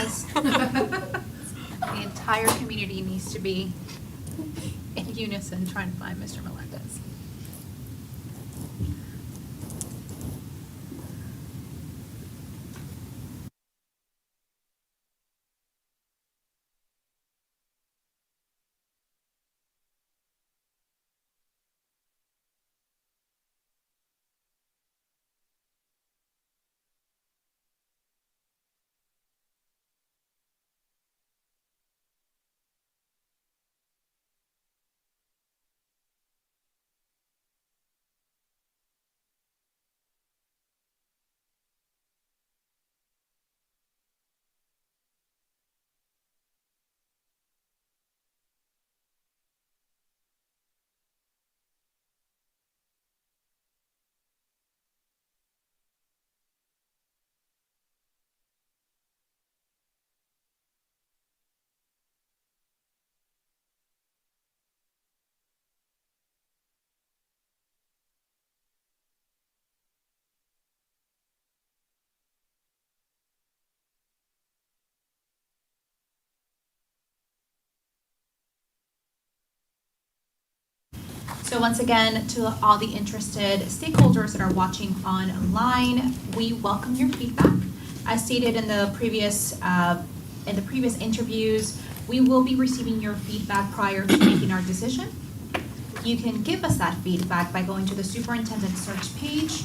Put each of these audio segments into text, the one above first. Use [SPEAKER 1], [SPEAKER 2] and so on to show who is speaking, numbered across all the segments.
[SPEAKER 1] Melendez. The entire community needs to be in unison trying to find Mr. Melendez. So once again, to all the interested stakeholders that are watching online, we welcome your feedback. As stated in the previous interviews, we will be receiving your feedback prior to making our decision. You can give us that feedback by going to the superintendent search page,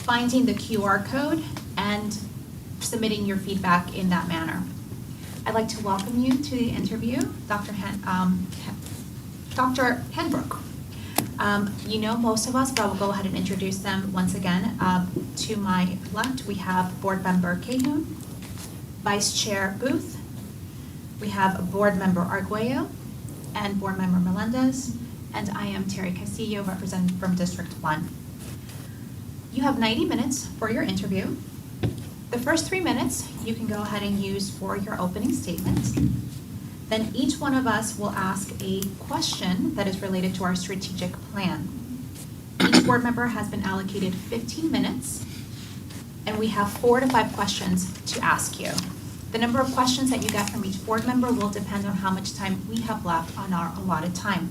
[SPEAKER 1] finding the QR code, and submitting your feedback in that manner. I'd like to welcome you to the interview, Dr. Hembrook. You know most of us, but I will go ahead and introduce them once again. To my left, we have Board Member Cahoon, Vice Chair Booth, we have Board Member Arguello, and Board Member Melendez, and I am Terry Castillo, representing from District 1. You have 90 minutes for your interview. The first 3 minutes you can go ahead and use for your opening statement. Then each one of us will ask a question that is related to our strategic plan. Each board member has been allocated 15 minutes, and we have 4 to 5 questions to ask you. The number of questions that you get from each board member will depend on how much time we have left on our allotted time.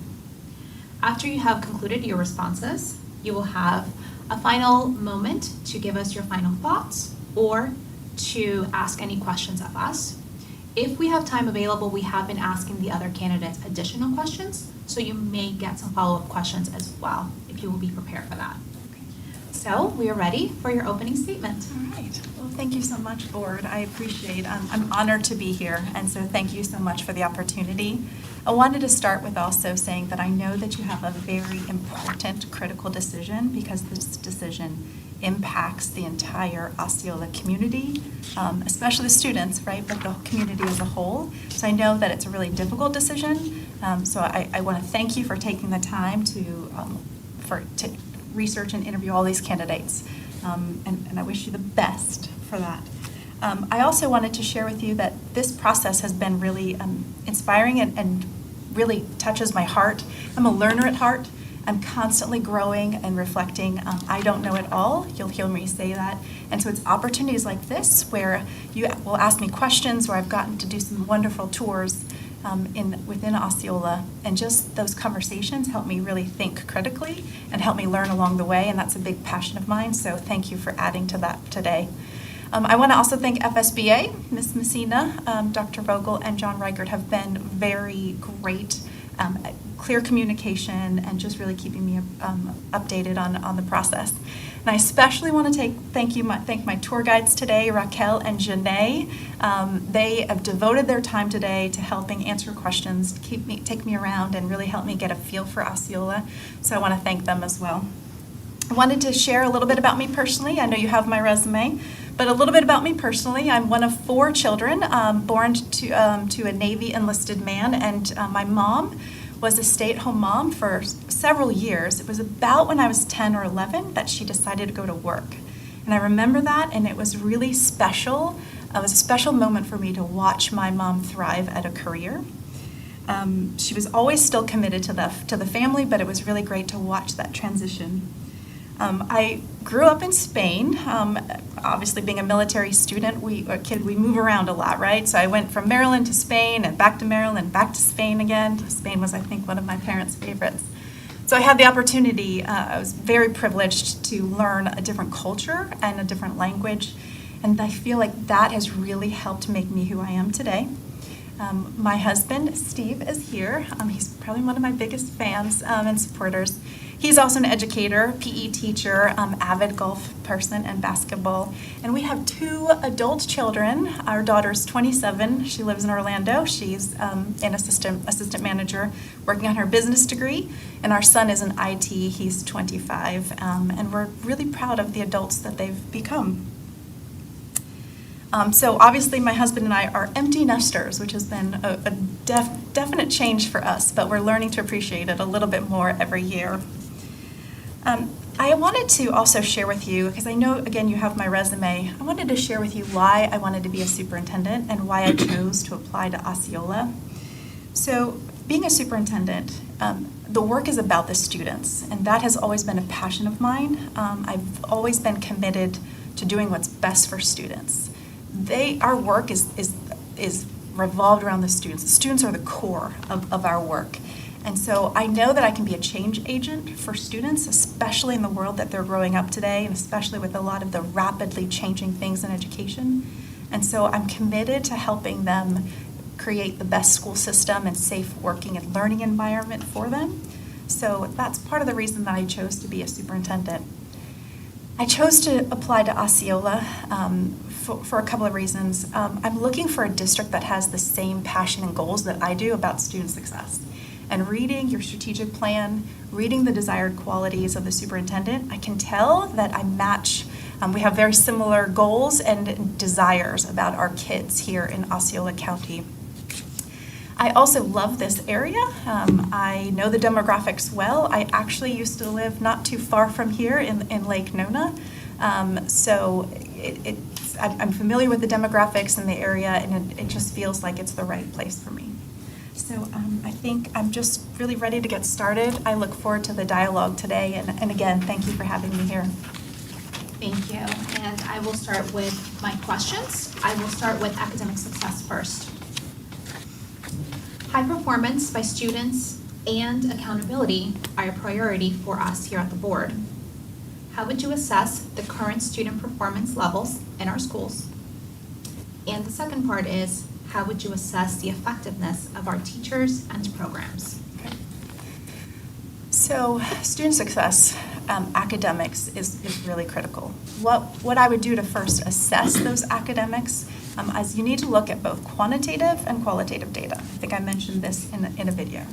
[SPEAKER 1] After you have concluded your responses, you will have a final moment to give us your final thoughts or to ask any questions of us. If we have time available, we have been asking the other candidates additional questions, so you may get some follow-up questions as well, if you will be prepared for that. So we are ready for your opening statement.
[SPEAKER 2] All right. Well, thank you so much, Board. I appreciate I'm honored to be here, and so thank you so much for the opportunity. I wanted to start with also saying that I know that you have a very important, critical decision, because this decision impacts the entire Osceola community, especially the students, right, but the community as a whole. So I know that it's a really difficult decision. So I want to thank you for taking the time to research and interview all these candidates. And I wish you the best for that. I also wanted to share with you that this process has been really inspiring and really touches my heart. I'm a learner at heart. I'm constantly growing and reflecting. I don't know it all. You'll hear me say that. And so it's opportunities like this where you will ask me questions, where I've gotten to do some wonderful tours within Osceola. And just those conversations help me really think critically and help me learn along the way. And that's a big passion of mine. So thank you for adding to that today. I want to also thank FSBA, Ms. Messina, Dr. Vogel, and John Reichert have been very great, clear communication, and just really keeping me updated on the process. And I especially want to thank my tour guides today, Raquel and Janae. They have devoted their time today to helping answer questions, take me around, and really help me get a feel for Osceola. So I want to thank them as well. I wanted to share a little bit about me personally. I know you have my resume, but a little bit about me personally. I'm one of 4 children, born to a Navy enlisted man, and my mom was a stay-at-home mom for several years. It was about when I was 10 or 11 that she decided to go to work. And I remember that, and it was really special. It was a special moment for me to watch my mom thrive at a career. She was always still committed to the family, but it was really great to watch that transition. I grew up in Spain. Obviously, being a military student, we move around a lot, right? So I went from Maryland to Spain and back to Maryland, back to Spain again. Spain was, I think, one of my parents' favorites. So I had the opportunity, I was very privileged to learn a different culture and a different language. And I feel like that has really helped make me who I am today. My husband, Steve, is here. He's probably one of my biggest fans and supporters. He's also an educator, PE teacher, avid golf person, and basketball. And we have 2 adult children. Our daughter's 27. She lives in Orlando. She's an assistant manager working on her business degree. And our son is in IT. He's 25. And we're really proud of the adults that they've become. So obviously my husband and I are empty nesters, which has been a definite change for us, but we're learning to appreciate it a little bit more every year. I wanted to also share with you, because I know, again, you have my resume, I wanted to share with you why I wanted to be a superintendent and why I chose to apply to Osceola. So being a superintendent, the work is about the students, and that has always been a passion of mine. I've always been committed to doing what's best for students. Our work is revolved around the students. The students are the core of our work. And so I know that I can be a change agent for students, especially in the world that they're growing up today, and especially with a lot of the rapidly changing things in education. And so I'm committed to helping them create the best school system and safe working and learning environment for them. So that's part of the reason that I chose to be a superintendent. I chose to apply to Osceola for a couple of reasons. I'm looking for a district that has the same passion and goals that I do about student success. And reading your strategic plan, reading the desired qualities of the superintendent, I can tell that I match. We have very similar goals and desires about our kids here in Osceola County. I also love this area. I know the demographics well. I actually used to live not too far from here in Lake Nona. So I'm familiar with the demographics in the area, and it just feels like it's the right place for me. So I think I'm just really ready to get started. I look forward to the dialogue today, and again, thank you for having me here.
[SPEAKER 1] Thank you. And I will start with my questions. I will start with academic success first. High performance by students and accountability are a priority for us here at the board. How would you assess the current student performance levels in our schools? And the second part is, how would you assess the effectiveness of our teachers and programs?
[SPEAKER 2] Okay. So student success, academics is really critical. What I would do to first assess those academics is you need to look at both quantitative and qualitative data. I think I mentioned this in a video.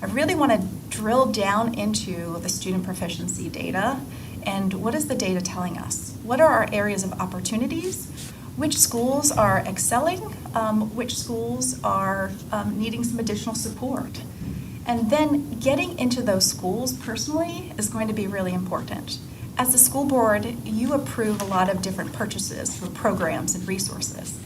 [SPEAKER 2] I really want to drill down into the student proficiency data and what is the data telling us? What are our areas of opportunities? Which schools are excelling? Which schools are needing some additional support? And then getting into those schools personally is going to be really important. As the school board, you approve a lot of different purchases for programs and resources.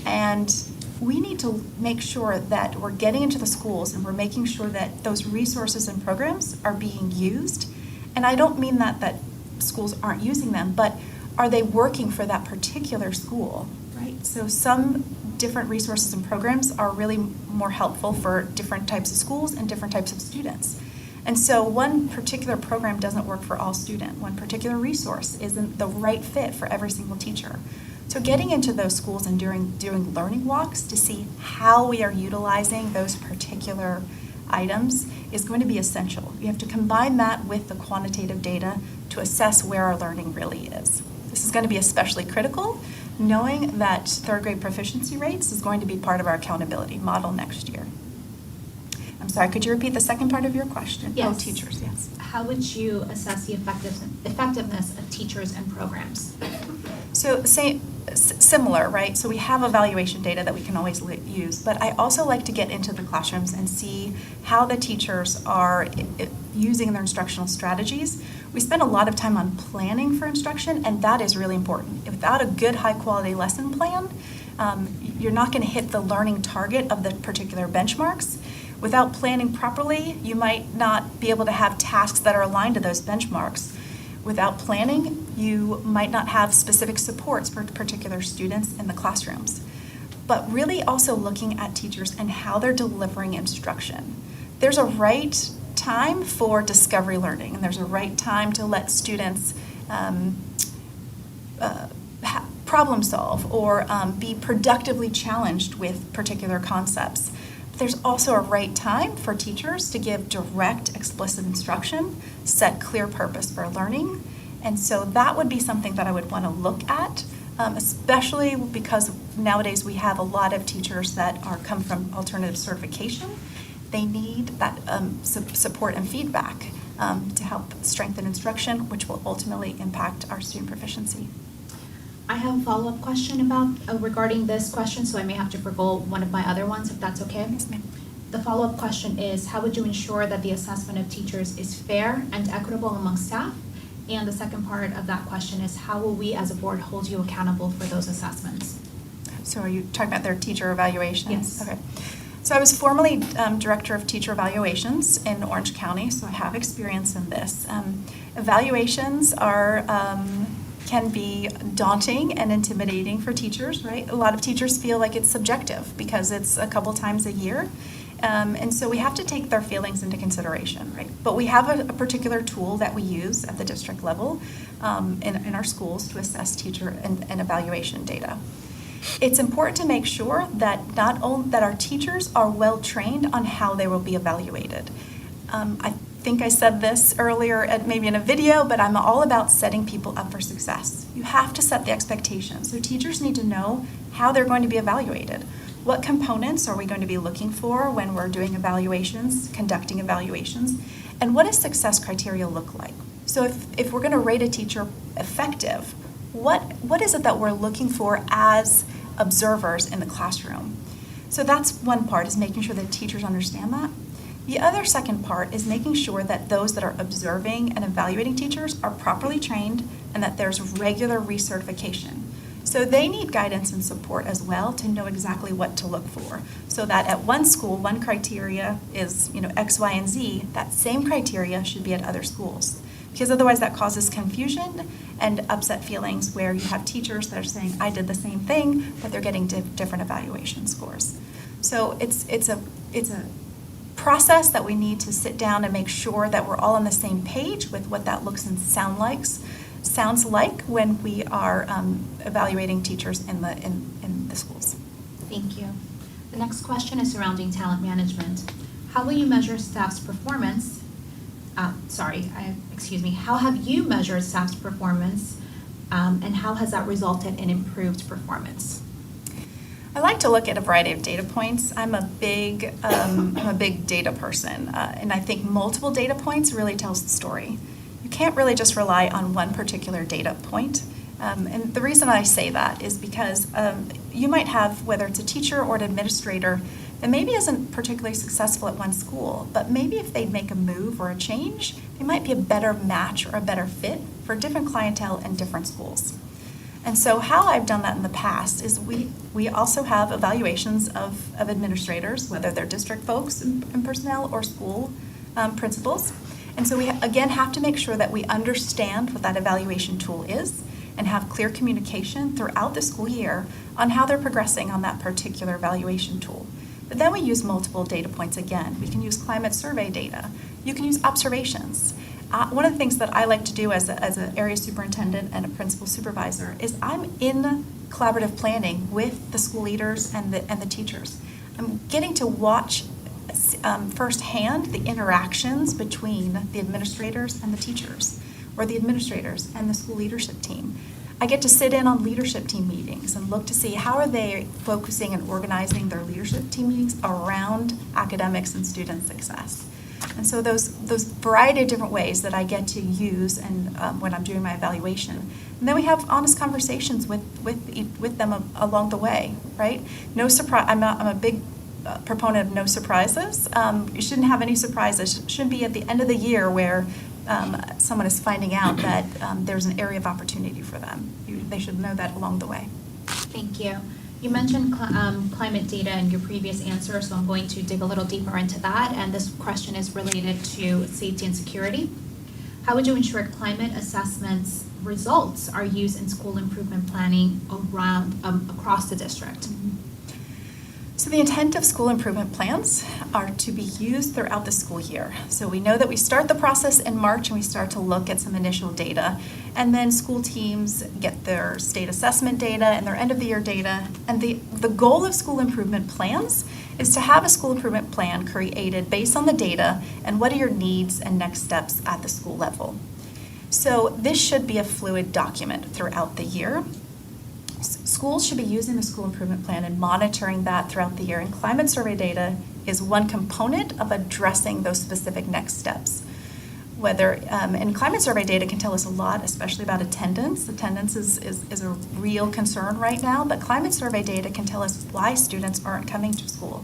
[SPEAKER 2] And we need to make sure that we're getting into the schools and we're making sure that those resources and programs are being used. And I don't mean that schools aren't using them, but are they working for that particular school, right? So some different resources and programs are really more helpful for different types of schools and different types of students. And so one particular program doesn't work for all students. One particular resource isn't the right fit for every single teacher. So getting into those schools and doing learning walks to see how we are utilizing those particular items is going to be essential. You have to combine that with the quantitative data to assess where our learning really is. This is going to be especially critical, knowing that third grade proficiency rates is going to be part of our accountability model next year. I'm sorry, could you repeat the second part of your question?
[SPEAKER 1] Yes.
[SPEAKER 2] Oh, teachers, yes.
[SPEAKER 1] How would you assess the effectiveness of teachers and programs?
[SPEAKER 2] So similar, right? So we have evaluation data that we can always use, but I also like to get into the classrooms and see how the teachers are using their instructional strategies. We spend a lot of time on planning for instruction, and that is really important. Without a good high-quality lesson plan, you're not going to hit the learning target of the particular benchmarks. Without planning properly, you might not be able to have tasks that are aligned to those benchmarks. Without planning, you might not have specific supports for particular students in the classrooms. But really also looking at teachers and how they're delivering instruction. There's a right time for discovery learning, and there's a right time to let students problem solve or be productively challenged with particular concepts. But there's also a right time for teachers to give direct, explicit instruction, set clear purpose for learning. And so that would be something that I would want to look at, especially because nowadays we have a lot of teachers that come from alternative certification. They need that support and feedback to help strengthen instruction, which will ultimately impact our student proficiency.
[SPEAKER 1] I have a follow-up question about regarding this question, so I may have to forgo one of my other ones, if that's okay.
[SPEAKER 2] Yes, ma'am.
[SPEAKER 1] The follow-up question is, how would you ensure that the assessment of teachers is fair and equitable among staff? And the second part of that question is, how will we as a board hold you accountable for those assessments?
[SPEAKER 2] So are you talking about their teacher evaluations?
[SPEAKER 1] Yes.
[SPEAKER 2] Okay. So I was formerly Director of Teacher Evaluations in Orange County, so I have experience in this. Evaluations can be daunting and intimidating for teachers, right? A lot of teachers feel like it's subjective because it's a couple times a year. And so we have to take their feelings into consideration, right? But we have a particular tool that we use at the district level in our schools to assess teacher and evaluation data. It's important to make sure that not only that our teachers are well trained on how they will be evaluated. I think I said this earlier, maybe in a video, but I'm all about setting people up for success. You have to set the expectations. So teachers need to know how they're going to be evaluated. What components are we going to be looking for when we're doing evaluations, conducting evaluations, and what does success criteria look like? So if we're going to rate a teacher effective, what is it that we're looking for as observers in the classroom? So that's one part, is making sure that teachers understand that. The other second part is making sure that those that are observing and evaluating teachers are properly trained and that there's regular recertification. So they need guidance and support as well to know exactly what to look for. So that at one school, one criteria is, X, Y, and Z, that same criteria should be at other schools. Because otherwise that causes confusion and upset feelings where you have teachers that are saying, I did the same thing, but they're getting different evaluation scores. So it's a process that we need to sit down and make sure that we're all on the same page with what that looks and sounds like when we are evaluating teachers in the schools.
[SPEAKER 1] Thank you. The next question is surrounding talent management. How will you measure staff's performance? How have you measured staff's performance, and how has that resulted in improved performance?
[SPEAKER 2] I like to look at a variety of data points. I'm a big data person, and I think multiple data points really tells the story. You can't really just rely on one particular data point. And the reason I say that is because you might have, whether it's a teacher or an administrator, that maybe isn't particularly successful at one school, but maybe if they make a move or a change, they might be a better match or a better fit for different clientele and different schools. And so how I've done that in the past is we also have evaluations of administrators, whether they're district folks and personnel or school principals. And so we, again, have to make sure that we understand what that evaluation tool is and have clear communication throughout the school year on how they're progressing on that particular evaluation tool. But then we use multiple data points again. We can use climate survey data. You can use observations. One of the things that I like to do as an area superintendent and a principal supervisor is I'm in collaborative planning with the school leaders and the teachers. I'm getting to watch firsthand the interactions between the administrators and the teachers, or the administrators and the school leadership team. I get to sit in on leadership team meetings and look to see how are they focusing and organizing their leadership team meetings around academics and student success. And so those variety of different ways that I get to use and when I'm doing my evaluation. And then we have honest conversations with them along the way, right? No surprise. I'm a big proponent of no surprises. You shouldn't have any surprises. It shouldn't be at the end of the year where someone is finding out that there's an area of opportunity for them. They should know that along the way.
[SPEAKER 1] Thank you. You mentioned climate data in your previous answer, so I'm going to dig a little deeper into that. And this question is related to safety and security. How would you ensure climate assessments results are used in school improvement planning around, across the district?
[SPEAKER 2] So the intent of school improvement plans are to be used throughout the school year. So we know that we start the process in March and we start to look at some initial data. And then school teams get their state assessment data and their end of the year data. And the goal of school improvement plans is to have a school improvement plan created based on the data and what are your needs and next steps at the school level. So this should be a fluid document throughout the year. Schools should be using the school improvement plan and monitoring that throughout the year. And climate survey data is one component of addressing those specific next steps. And climate survey data can tell us a lot, especially about attendance. Attendance is a real concern right now, but climate survey data can tell us why students aren't coming to school.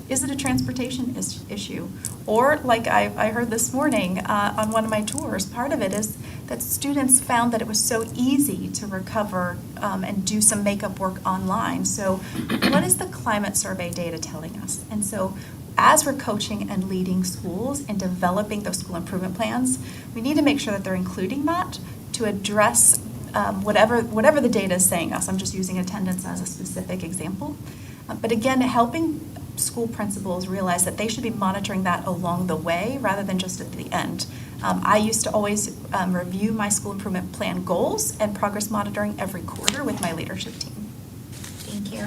[SPEAKER 2] Is it a transportation issue? Or like I heard this morning on one of my tours, part of it is that students found that it was so easy to recover and do some makeup work online. So what is the climate survey data telling us? And so as we're coaching and leading schools in developing those school improvement plans, we need to make sure that they're including that to address whatever the data is saying us. I'm just using attendance as a specific example. But again, helping school principals realize that they should be monitoring that along the way rather than just at the end. I used to always review my school improvement plan goals and progress monitoring every quarter with my leadership team.
[SPEAKER 1] Thank you.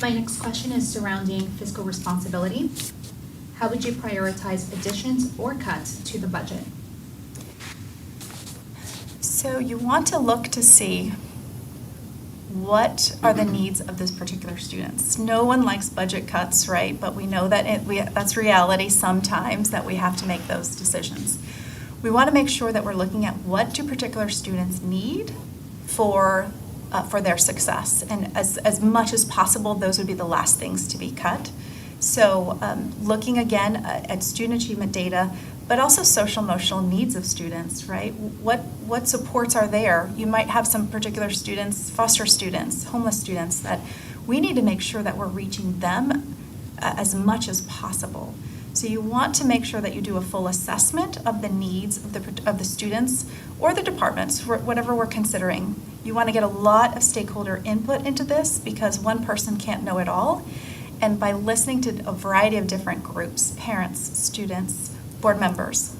[SPEAKER 1] My next question is surrounding fiscal responsibility. How would you prioritize additions or cuts to the budget?
[SPEAKER 2] So you want to look to see what are the needs of this particular students. No one likes budget cuts, right? But we know that that's reality sometimes, that we have to make those decisions. We want to make sure that we're looking at what do particular students need for their success. And as much as possible, those would be the last things to be cut. So looking again at student achievement data, but also social emotional needs of students, right? What supports are there? You might have some particular students, foster students, homeless students, that we need to make sure that we're reaching them as much as possible. So you want to make sure that you do a full assessment of the needs of the students or the departments, whatever we're considering. You want to get a lot of stakeholder input into this because one person can't know it all. And by listening to a variety of different groups, parents, students, board members,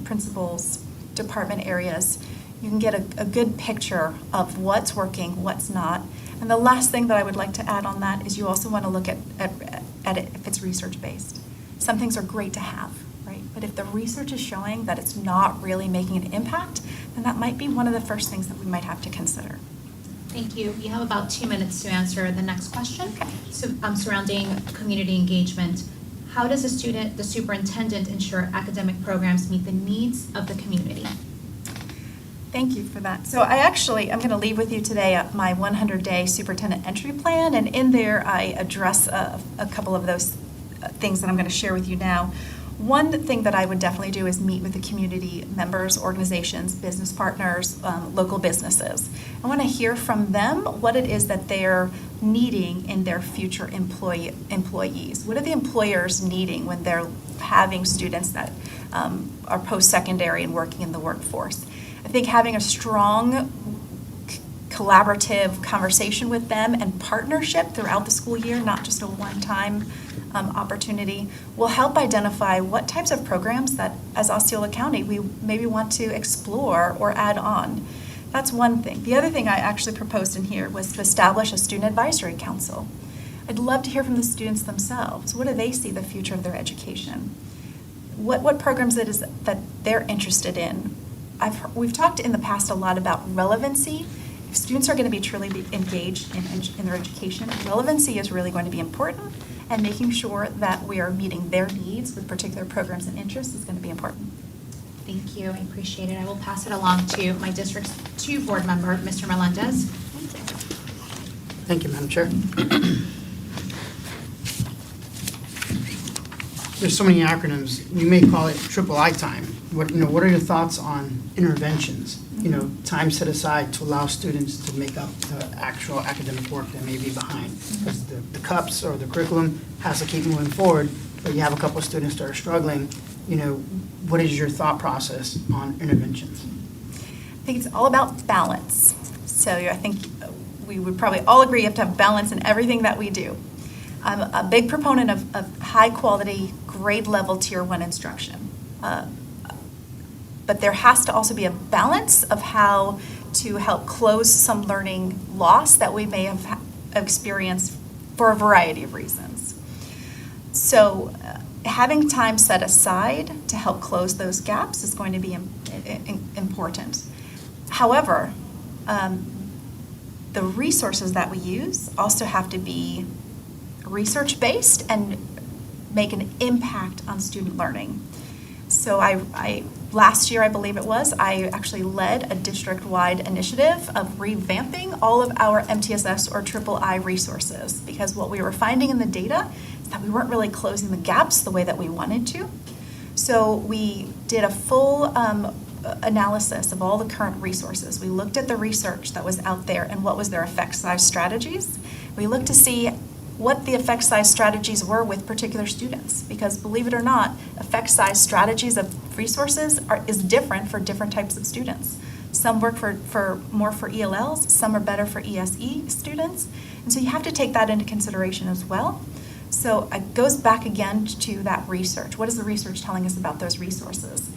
[SPEAKER 2] principals, department areas, you can get a good picture of what's working, what's not. And the last thing that I would like to add on that is you also want to look at it if it's research-based. Some things are great to have, right? But if the research is showing that it's not really making an impact, then that might be one of the first things that we might have to consider.
[SPEAKER 1] Thank you. You have about 2 minutes to answer the next question. Okay. So, surrounding community engagement. How does the superintendent ensure academic programs meet the needs of the community?
[SPEAKER 2] Thank you for that. So I'm going to leave with you today my 100-day superintendent entry plan, and in there I address a couple of those things that I'm going to share with you now. One thing that I would definitely do is meet with the community members, organizations, business partners, local businesses. I want to hear from them what it is that they're needing in their future employees. What are the employers needing when they're having students that are post-secondary and working in the workforce? I think having a strong collaborative conversation with them and partnership throughout the school year, not just a one-time opportunity, will help identify what types of programs that as Osceola County we maybe want to explore or add on. That's one thing. The other thing I actually proposed in here was to establish a student advisory council. I'd love to hear from the students themselves. What do they see the future of their education? What programs it is that they're interested in? We've talked in the past a lot about relevancy. If students are going to be truly engaged in their education, relevancy is really going to be important, and making sure that we are meeting their needs with particular programs and interests is going to be important.
[SPEAKER 1] Thank you. I appreciate it. I will pass it along to my District 2 board member, Mr. Melendez.
[SPEAKER 3] Thank you, Madam Chair. There's so many acronyms. You may call it triple I time. What are your thoughts on interventions? Time set aside to allow students to make up the actual academic work that may be behind. Because the CUPS or the curriculum has to keep moving forward, but you have a couple of students that are struggling, what is your thought process on interventions?
[SPEAKER 2] I think it's all about balance. So I think we would probably all agree you have to have balance in everything that we do. I'm a big proponent of high-quality, grade-level Tier 1 instruction. But there has to also be a balance of how to help close some learning loss that we may have experienced for a variety of reasons. So having time set aside to help close those gaps is going to be important. However, the resources that we use also have to be research-based and make an impact on student learning. So last year, I believe it was, I actually led a district-wide initiative of revamping all of our MTSS or III resources, because what we were finding in the data is that we weren't really closing the gaps the way that we wanted to. So we did a full analysis of all the current resources. We looked at the research that was out there and what was their effect size strategies. We looked to see what the effect size strategies were with particular students, because believe it or not, effect size strategies of resources is different for different types of students. Some work for more for ELLs, some are better for ESE students, and so you have to take that into consideration as well. So it goes back again to that research. What is the research telling us about those resources?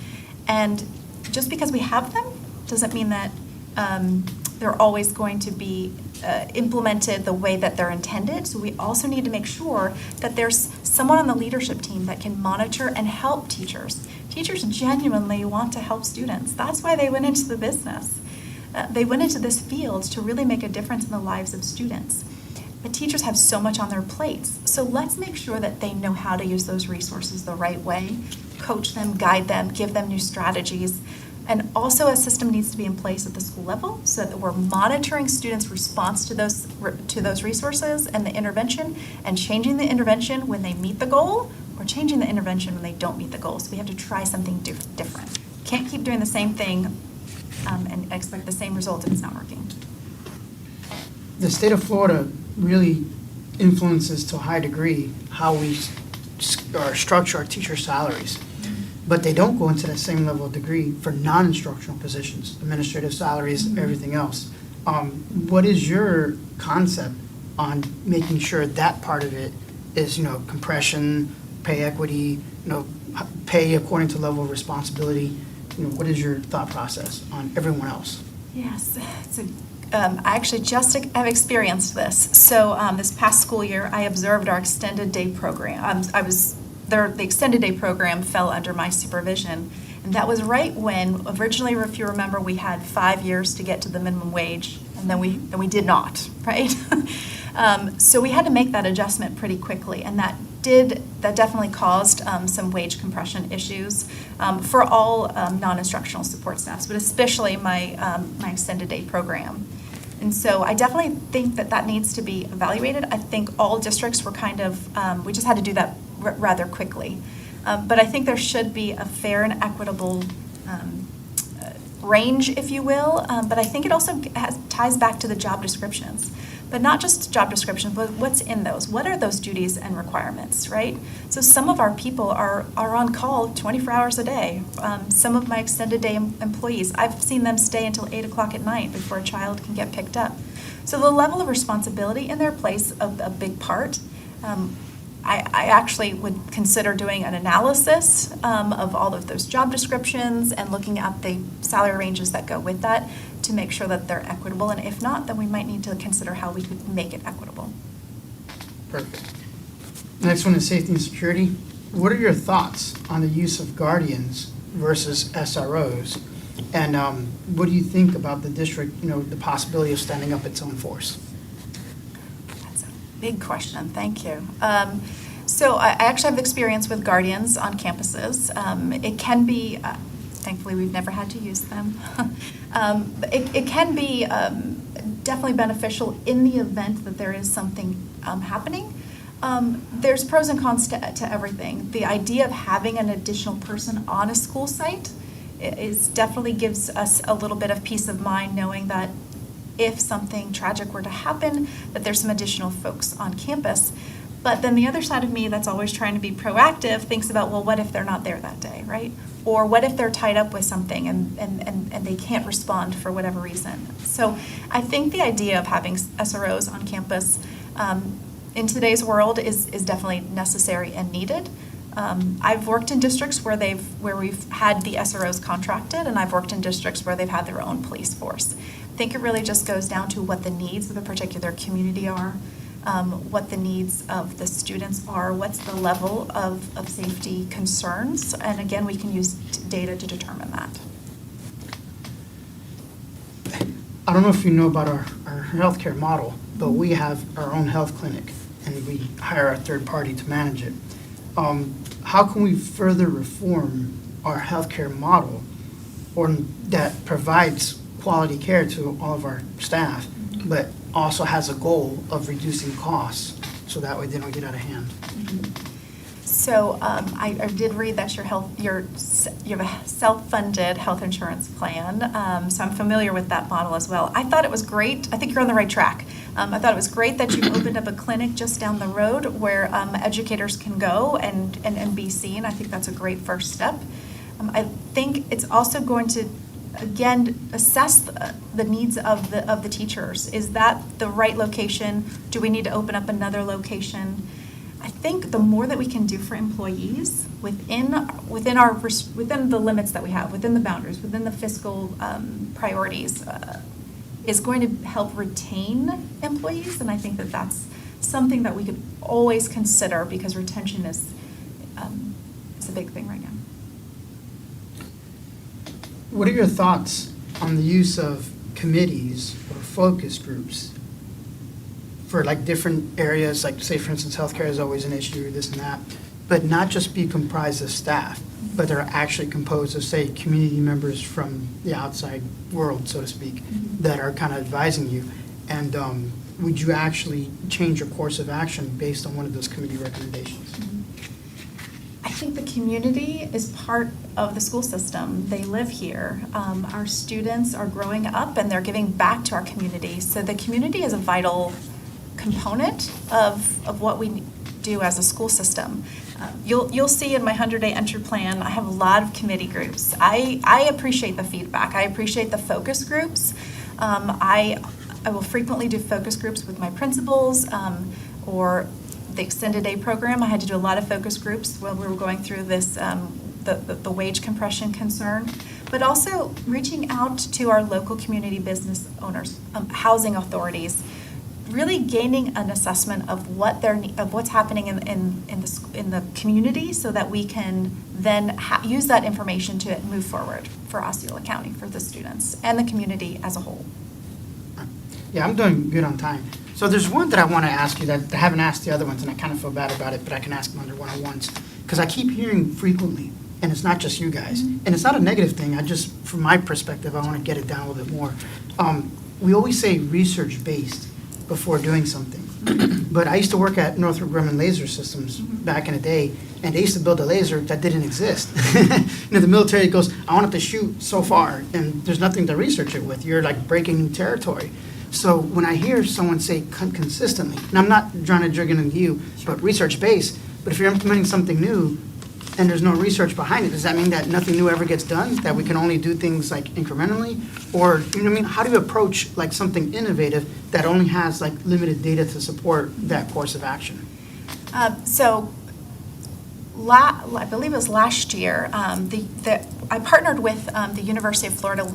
[SPEAKER 2] And just because we have them doesn't mean that they're always going to be implemented the way that they're intended. So we also need to make sure that there's someone on the leadership team that can monitor and help teachers. Teachers genuinely want to help students. That's why they went into the business. They went into this field to really make a difference in the lives of students. But teachers have so much on their plates. So let's make sure that they know how to use those resources the right way, coach them, guide them, give them new strategies. And also a system needs to be in place at the school level so that we're monitoring students' response to those resources and the intervention, and changing the intervention when they meet the goal, or changing the intervention when they don't meet the goal. So we have to try something different. Can't keep doing the same thing and expect the same results if it's not working.
[SPEAKER 3] The state of Florida really influences to a high degree how we structure our teacher salaries. But they don't go into the same level of degree for non-instructional positions, administrative salaries, everything else. What is your concept on making sure that part of it is, compression, pay equity, pay according to level of responsibility? What is your thought process on everyone else?
[SPEAKER 2] Yes, I actually just have experienced this. So this past school year, I observed our extended day program. The extended day program fell under my supervision, and that was right when, originally, if you remember, we had 5 years to get to the minimum wage, and then we did not, right? So we had to make that adjustment pretty quickly, and that definitely caused some wage compression issues for all non-instructional support staffs, but especially my extended day program. And so I definitely think that needs to be evaluated. I think all districts were we just had to do that rather quickly. But I think there should be a fair and equitable range, if you will. But I think it also ties back to the job descriptions. But not just job descriptions, but what's in those. What are those duties and requirements, right? So some of our people are on call 24 hours a day. Some of my extended day employees, I've seen them stay until 8 o'clock at night before a child can get picked up. So the level of responsibility in their plays a big part. I actually would consider doing an analysis of all of those job descriptions and looking at the salary ranges that go with that to make sure that they're equitable. And if not, then we might need to consider how we could make it equitable.
[SPEAKER 3] Perfect. Next one is safety and security. What are your thoughts on the use of guardians versus SROs? And what do you think about the district, the possibility of standing up its own force?
[SPEAKER 2] Big question, thank you. So I actually have experience with guardians on campuses. It can be, thankfully we've never had to use them. It can be definitely beneficial in the event that there is something happening. There's pros and cons to everything. The idea of having an additional person on a school site definitely gives us a little bit of peace of mind knowing that if something tragic were to happen, that there's some additional folks on campus. But then the other side of me that's always trying to be proactive thinks about, well, what if they're not there that day, right? Or what if they're tied up with something and they can't respond for whatever reason? So I think the idea of having SROs on campus in today's world is definitely necessary and needed. I've worked in districts where we've had the SROs contracted, and I've worked in districts where they've had their own police force. I think it really just goes down to what the needs of the particular community are, what the needs of the students are, what's the level of safety concerns, and again, we can use data to determine that.
[SPEAKER 3] I don't know if you know about our healthcare model, but we have our own health clinic, and we hire a third party to manage it. How can we further reform our healthcare model or that provides quality care to all of our staff, but also has a goal of reducing costs so that way they don't get out of hand?
[SPEAKER 2] So I did read that you have a self-funded health insurance plan, so I'm familiar with that model as well. I thought it was great. I think you're on the right track. I thought it was great that you opened up a clinic just down the road where educators can go and be seen. I think that's a great first step. I think it's also going to, again, assess the needs of the teachers. Is that the right location? Do we need to open up another location? I think the more that we can do for employees within the limits that we have, within the boundaries, within the fiscal priorities, is going to help retain employees. And I think that that's something that we could always consider because retention is a big thing right now.
[SPEAKER 3] What are your thoughts on the use of committees or focus groups for like different areas, like say for instance, healthcare is always an issue, this and that, but not just be comprised of staff, but they're actually composed of say community members from the outside world, so to speak, that are kind of advising you. And would you actually change your course of action based on one of those committee recommendations?
[SPEAKER 2] I think the community is part of the school system. They live here. Our students are growing up and they're giving back to our community. So the community is a vital component of what we do as a school system. You'll see in my 100-day entry plan, I have a lot of committee groups. I appreciate the feedback. I appreciate the focus groups. I will frequently do focus groups with my principals or the extended day program. I had to do a lot of focus groups while we were going through this, the wage compression concern, but also reaching out to our local community business owners, housing authorities, really gaining an assessment of what's happening in the community so that we can then use that information to move forward for Osceola County, for the students and the community as a whole.
[SPEAKER 3] Yeah, I'm doing good on time. So there's one that I want to ask you that I haven't asked the other ones, and I kind of feel bad about it, but I can ask them under one-on-ones. Because I keep hearing frequently, and it's not just you guys, and it's not a negative thing, from my perspective, I want to get it down a little bit more. We always say research-based before doing something. But I used to work at Northrop Grumman Laser Systems back in the day, and they used to build a laser that didn't exist. The military goes, I want it to shoot so far, and there's nothing to research it with. You're like breaking new territory. So when I hear someone say consistently, and I'm not trying to jig into you, but research-based, but if you're implementing something new and there's no research behind it, does that mean that nothing new ever gets done, that we can only do things like incrementally? Or, you know what I mean, how do you approach like something innovative that only has like limited data to support that course of action?
[SPEAKER 2] I believe it was last year, I partnered with the University of Florida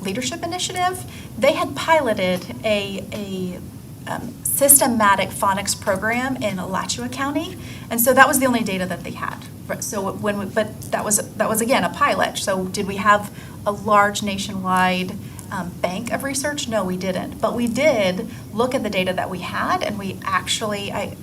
[SPEAKER 2] Leadership Initiative. They had piloted a systematic phonics program in Alachua County, and so that was the only data that they had. So but that was again a pilot. So did we have a large nationwide bank of research? No, we didn't. But we did look at the data that we had, and we actually I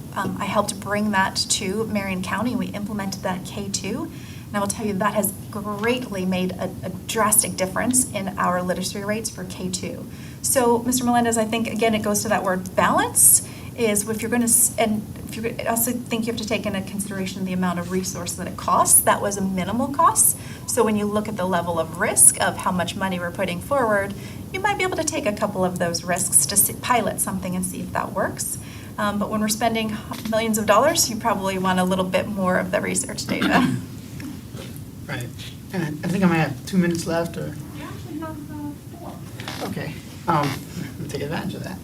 [SPEAKER 2] helped bring that to Marion County. We implemented that at K2. And I will tell you that has greatly made a drastic difference in our literacy rates for K2. So, Mr. Melendez, I think, again, it goes to that word balance, is if you're going to, and if you also think you have to take into consideration the amount of resource that it costs. That was a minimal cost. So when you look at the level of risk of how much money we're putting forward, you might be able to take a couple of those risks to pilot something and see if that works. But when we're spending millions of dollars, you probably want a little bit more of the research data.
[SPEAKER 3] Right. And I think I might have 2 minutes left, or,
[SPEAKER 4] You actually have 4.
[SPEAKER 3] okay. I'll take advantage of that.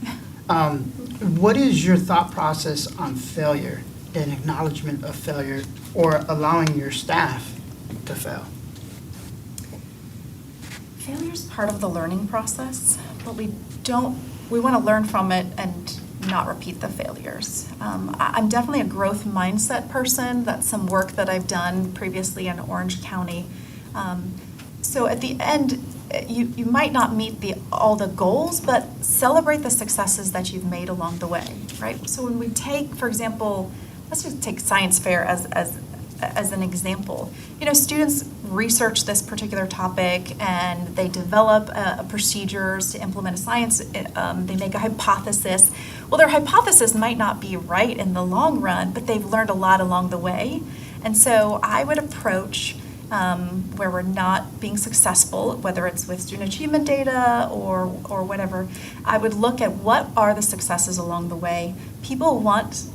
[SPEAKER 3] What is your thought process on failure and acknowledgement of failure, or allowing your staff to fail?
[SPEAKER 2] Failure is part of the learning process, but we want to learn from it and not repeat the failures. I'm definitely a growth mindset person. That's some work that I've done previously in Orange County. So at the end, you might not meet all the goals, but celebrate the successes that you've made along the way, right? So when we take, for example, let's just take science fair as an example. You know, students research this particular topic and they develop procedures to implement a science, they make a hypothesis. Well, their hypothesis might not be right in the long run, but they've learned a lot along the way. And so I would approach where we're not being successful, whether it's with student achievement data or whatever, I would look at what are the successes along the way. People want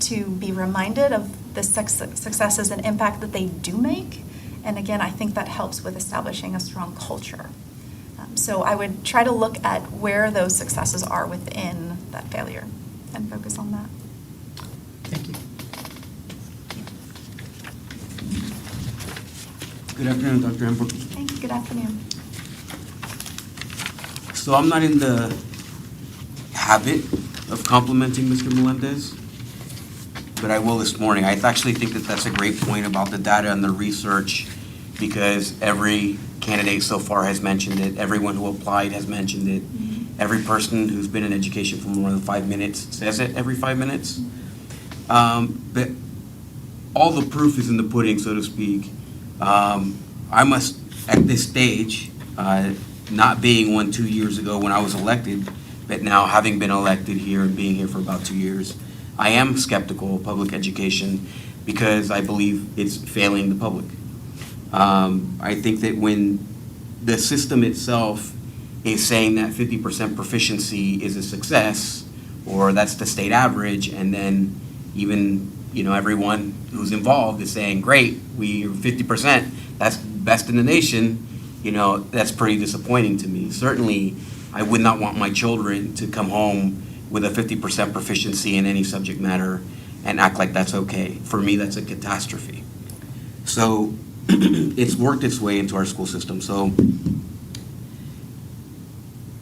[SPEAKER 2] to be reminded of the successes and impact that they do make. And again, I think that helps with establishing a strong culture. So I would try to look at where those successes are within that failure and focus on that.
[SPEAKER 3] Thank you.
[SPEAKER 5] Good afternoon, Dr. Hembrook.
[SPEAKER 2] Thank you. Good afternoon.
[SPEAKER 5] So I'm not in the habit of complimenting Mr. Melendez, but I will this morning. I actually think that that's a great point about the data and the research, because every candidate so far has mentioned it. Everyone who applied has mentioned it. Every person who's been in education for more than 5 minutes says it every 5 minutes. But all the proof is in the pudding, so to speak. I must, at this stage, not being one 2 years ago when I was elected, but now having been elected here and being here for about 2 years, I am skeptical of public education because I believe it's failing the public. I think that when the system itself is saying that 50% proficiency is a success, or that's the state average, and then even everyone who's involved is saying, great, we are 50%, that's best in the nation, that's pretty disappointing to me. Certainly, I would not want my children to come home with a 50% proficiency in any subject matter and act like that's okay. For me, that's a catastrophe. So it's worked its way into our school system. So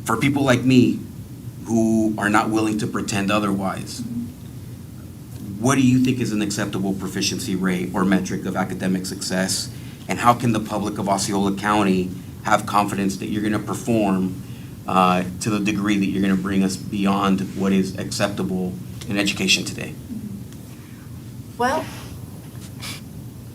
[SPEAKER 5] for people like me who are not willing to pretend otherwise, what do you think is an acceptable proficiency rate or metric of academic success? And how can the public of Osceola County have confidence that you're going to perform to the degree that you're going to bring us beyond what is acceptable in education today?
[SPEAKER 2] Well,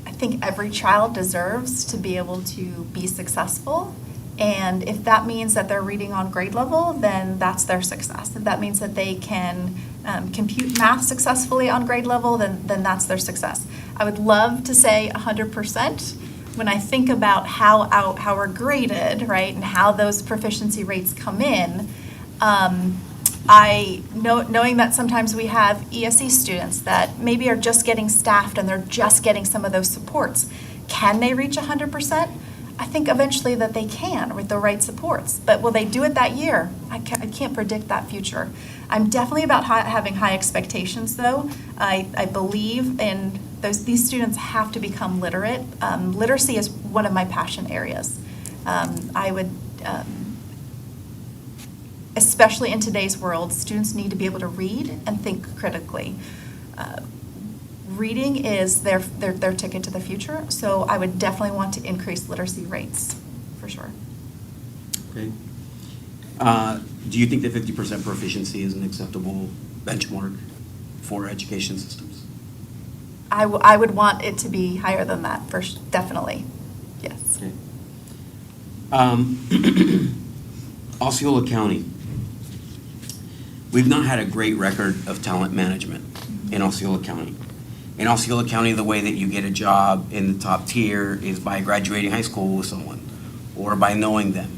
[SPEAKER 2] I think every child deserves to be able to be successful. And if that means that they're reading on grade level, then that's their success. If that means that they can compute math successfully on grade level, then that's their success. I would love to say 100%. When I think about how we're graded, right, and how those proficiency rates come in, knowing that sometimes we have ESE students that maybe are just getting staffed and they're just getting some of those supports. Can they reach 100%? I think eventually that they can with the right supports. But will they do it that year? I can't predict that future. I'm definitely about having high expectations, though. I believe in these students have to become literate. Literacy is one of my passion areas. I would, especially in today's world, students need to be able to read and think critically. Reading is their ticket to the future, so I would definitely want to increase literacy rates, for sure.
[SPEAKER 5] Okay. Do you think that 50% proficiency is an acceptable benchmark for education systems?
[SPEAKER 2] I would want it to be higher than that, first, definitely, yes.
[SPEAKER 5] Okay. Osceola County. We've not had a great record of talent management in Osceola County. In Osceola County, the way that you get a job in the top tier is by graduating high school with someone or by knowing them.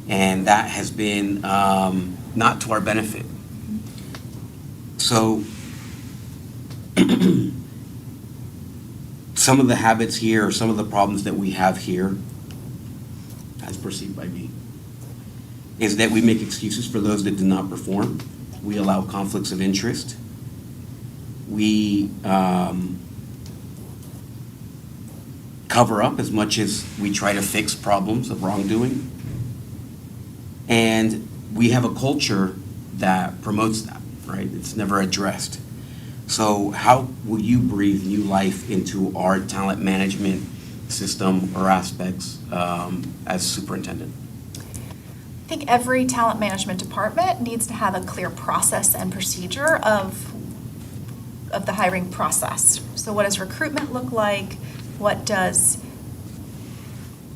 [SPEAKER 5] And that has been not to our benefit. So some of the habits here, some of the problems that we have here, as perceived by me, is that we make excuses for those that do not perform. We allow conflicts of interest. We cover up as much as we try to fix problems of wrongdoing. And we have a culture that promotes that, right? It's never addressed. So how will you breathe new life into our talent management system or aspects as superintendent?
[SPEAKER 2] I think every talent management department needs to have a clear process and procedure of the hiring process. So what does recruitment look like? What does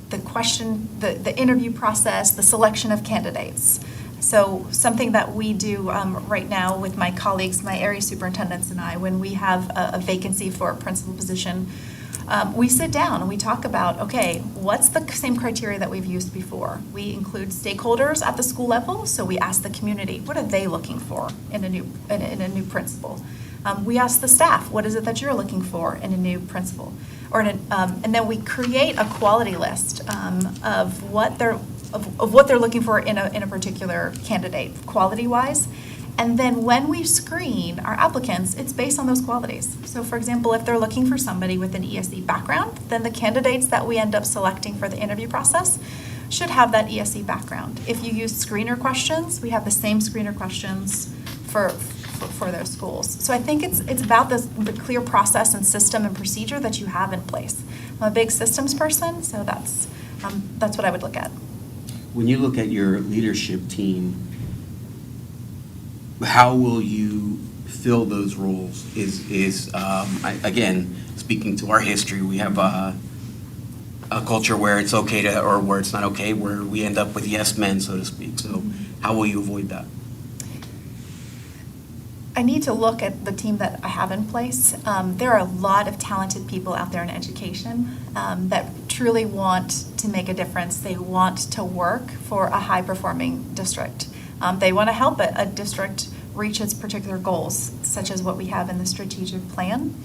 [SPEAKER 2] the interview process, the selection of candidates? So something that we do right now with my colleagues, my area superintendents and I, when we have a vacancy for a principal position, we sit down and we talk about, okay, what's the same criteria that we've used before? We include stakeholders at the school level, so we ask the community, what are they looking for in a new principal? We ask the staff, what is it that you're looking for in a new principal? And then we create a quality list of what they're looking for in a particular candidate, quality-wise. And then when we screen our applicants, it's based on those qualities. So for example, if they're looking for somebody with an ESE background, then the candidates that we end up selecting for the interview process should have that ESE background. If you use screener questions, we have the same screener questions for those schools. So I think it's about the clear process and system and procedure that you have in place. I'm a big systems person, so that's what I would look at.
[SPEAKER 5] When you look at your leadership team, how will you fill those roles? Again, speaking to our history, we have a culture where it's okay to, or where it's not okay, where we end up with yes men, so to speak. So how will you avoid that?
[SPEAKER 2] I need to look at the team that I have in place. There are a lot of talented people out there in education that truly want to make a difference. They want to work for a high-performing district. They want to help a district reach its particular goals, such as what we have in the strategic plan.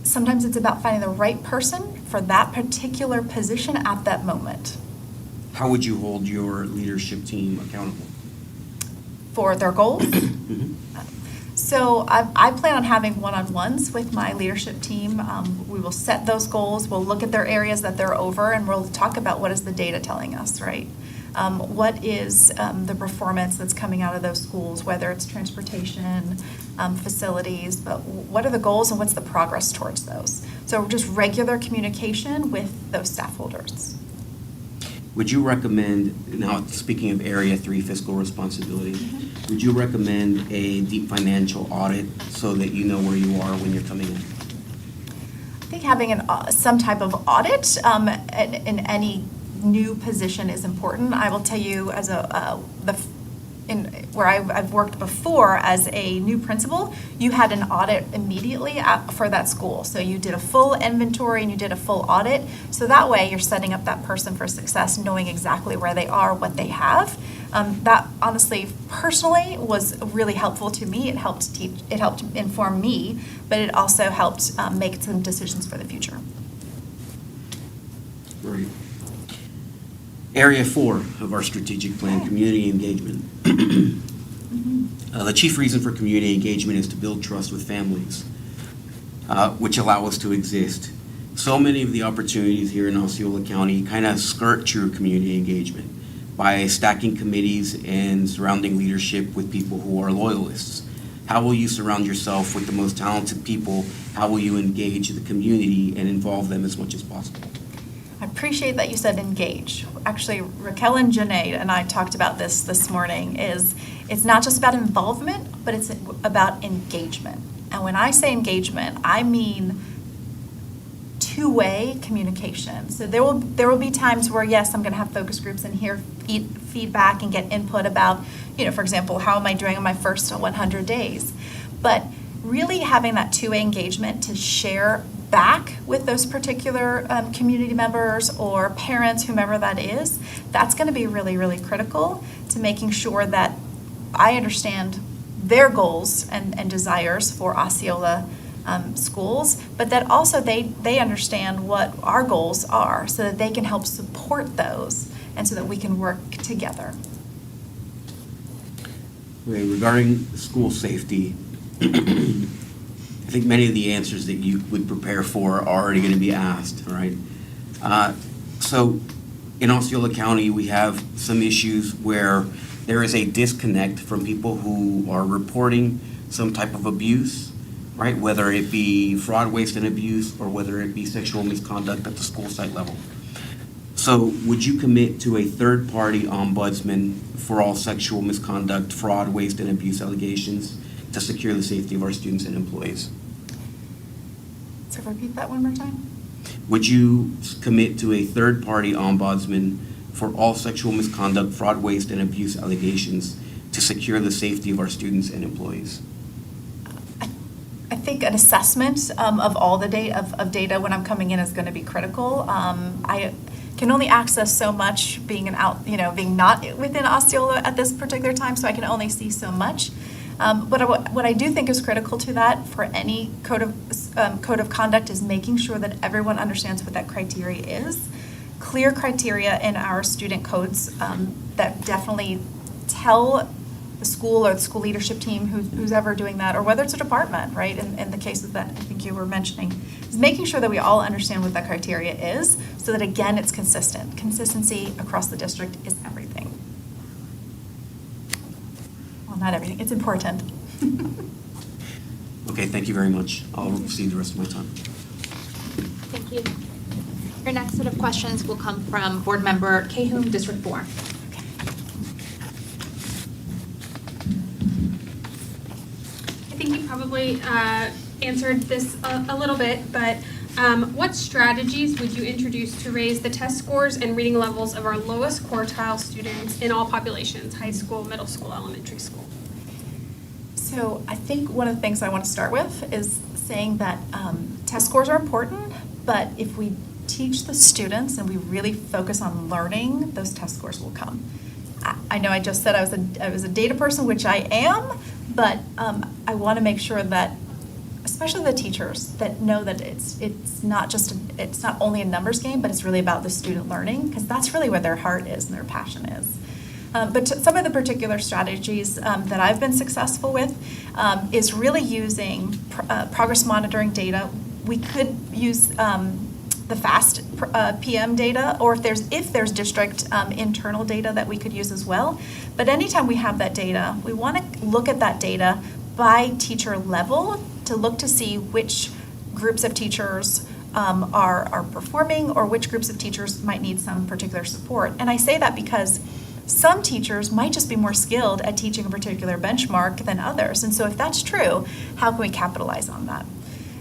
[SPEAKER 2] Sometimes it's about finding the right person for that particular position at that moment.
[SPEAKER 5] How would you hold your leadership team accountable?
[SPEAKER 2] For their goals?
[SPEAKER 5] Mhm.
[SPEAKER 2] So I plan on having one-on-ones with my leadership team. We will set those goals, we'll look at their areas that they're over, and we'll talk about what is the data telling us, right? What is the performance that's coming out of those schools, whether it's transportation, facilities, but what are the goals and what's the progress towards those? So just regular communication with those staff holders.
[SPEAKER 5] Would you recommend, now speaking of Area 3 fiscal responsibility, would you recommend a deep financial audit so that you know where you are when you're coming in?
[SPEAKER 2] I think having some type of audit in any new position is important. I will tell you, as where I've worked before as a new principal, you had an audit immediately for that school. So you did a full inventory and you did a full audit. So that way you're setting up that person for success, knowing exactly where they are, what they have. That honestly, personally, was really helpful to me. It helped inform me, but it also helped make some decisions for the future.
[SPEAKER 5] Great. Area 4 of our strategic plan, community engagement. The chief reason for community engagement is to build trust with families, which allow us to exist. So many of the opportunities here in Osceola County kind of skirt true community engagement by stacking committees and surrounding leadership with people who are loyalists. How will you surround yourself with the most talented people? How will you engage the community and involve them as much as possible?
[SPEAKER 2] I appreciate that you said engage. Actually, Raquel and Janae and I talked about this morning. It's not just about involvement, but it's about engagement. And when I say engagement, I mean two-way communication. So there will be times where, yes, I'm going to have focus groups and hear feedback and get input about, for example, how am I doing on my first 100 days? But really having that two-way engagement to share back with those particular community members or parents, whomever that is, that's going to be really, really critical to making sure that I understand their goals and desires for Osceola schools, but that also they understand what our goals are so that they can help support those and so that we can work together.
[SPEAKER 5] Okay, regarding school safety, I think many of the answers that you would prepare for are already going to be asked, right? So in Osceola County, we have some issues where there is a disconnect from people who are reporting some type of abuse, right? Whether it be fraud, waste, and abuse, or whether it be sexual misconduct at the school site level. So would you commit to a third-party ombudsman for all sexual misconduct, fraud, waste, and abuse allegations to secure the safety of our students and employees?
[SPEAKER 2] So repeat that one more time.
[SPEAKER 5] Would you commit to a third-party ombudsman for all sexual misconduct, fraud, waste, and abuse allegations to secure the safety of our students and employees?
[SPEAKER 2] I think an assessment of all the data when I'm coming in is going to be critical. I can only access so much being being not within Osceola at this particular time, so I can only see so much. What I do think is critical to that for any code of conduct is making sure that everyone understands what that criteria is. Clear criteria in our student codes that definitely tell the school or the school leadership team who's ever doing that, or whether it's a department, right? In the cases that I think you were mentioning, is making sure that we all understand what that criteria is, so that again it's consistent. Consistency across the district is everything. Well, not everything. It's important.
[SPEAKER 5] Okay, thank you very much. I'll cede the rest of my time.
[SPEAKER 1] Thank you. Your next set of questions will come from Board Member Cahum, District 4.
[SPEAKER 6] I think you probably answered this a little bit, but what strategies would you introduce to raise the test scores and reading levels of our lowest quartile students in all populations, high school, middle school, elementary school?
[SPEAKER 2] So I think one of the things I want to start with is saying that test scores are important, but if we teach the students and we really focus on learning, those test scores will come. I know I just said I was a data person, which I am, but I want to make sure that, especially the teachers, that know that it's not only a numbers game, but it's really about the student learning, because that's really where their heart is and their passion is. But some of the particular strategies that I've been successful with is really using progress monitoring data. We could use the FAST PM data, or if there's district internal data that we could use as well. But anytime we have that data, we want to look at that data by teacher level to look to see which groups of teachers are performing, or which groups of teachers might need some particular support. And I say that because some teachers might just be more skilled at teaching a particular benchmark than others. And so if that's true, how can we capitalize on that?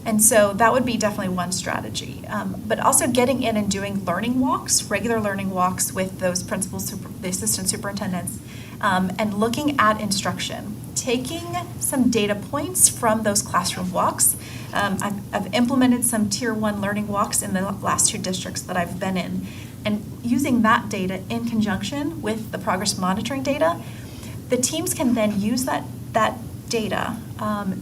[SPEAKER 2] And so that would be definitely one strategy. But also getting in and doing learning walks, regular learning walks with those principals, the assistant superintendents, and looking at instruction, taking some data points from those classroom walks. I've implemented some Tier 1 learning walks in the last 2 districts that I've been in, and using that data in conjunction with the progress monitoring data, the teams can then use that data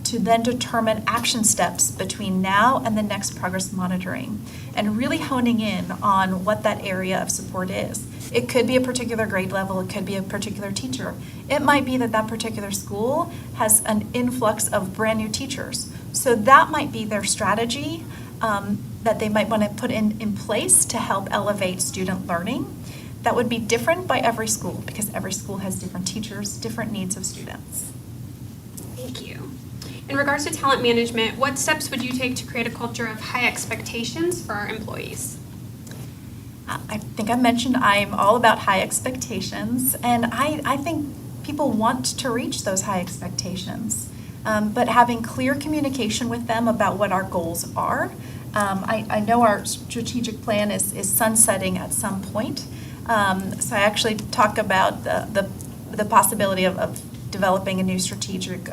[SPEAKER 2] to then determine action steps between now and the next progress monitoring, and really honing in on what that area of support is. It could be a particular grade level, it could be a particular teacher. It might be that particular school has an influx of brand new teachers. So that might be their strategy that they might want to put in place to help elevate student learning. That would be different by every school, because every school has different teachers, different needs of students.
[SPEAKER 6] Thank you. In regards to talent management, what steps would you take to create a culture of high expectations for our employees?
[SPEAKER 2] I think I mentioned I'm all about high expectations, and I think people want to reach those high expectations, but having clear communication with them about what our goals are. I know our strategic plan is sunsetting at some point, so I actually talk about the possibility of developing a new strategic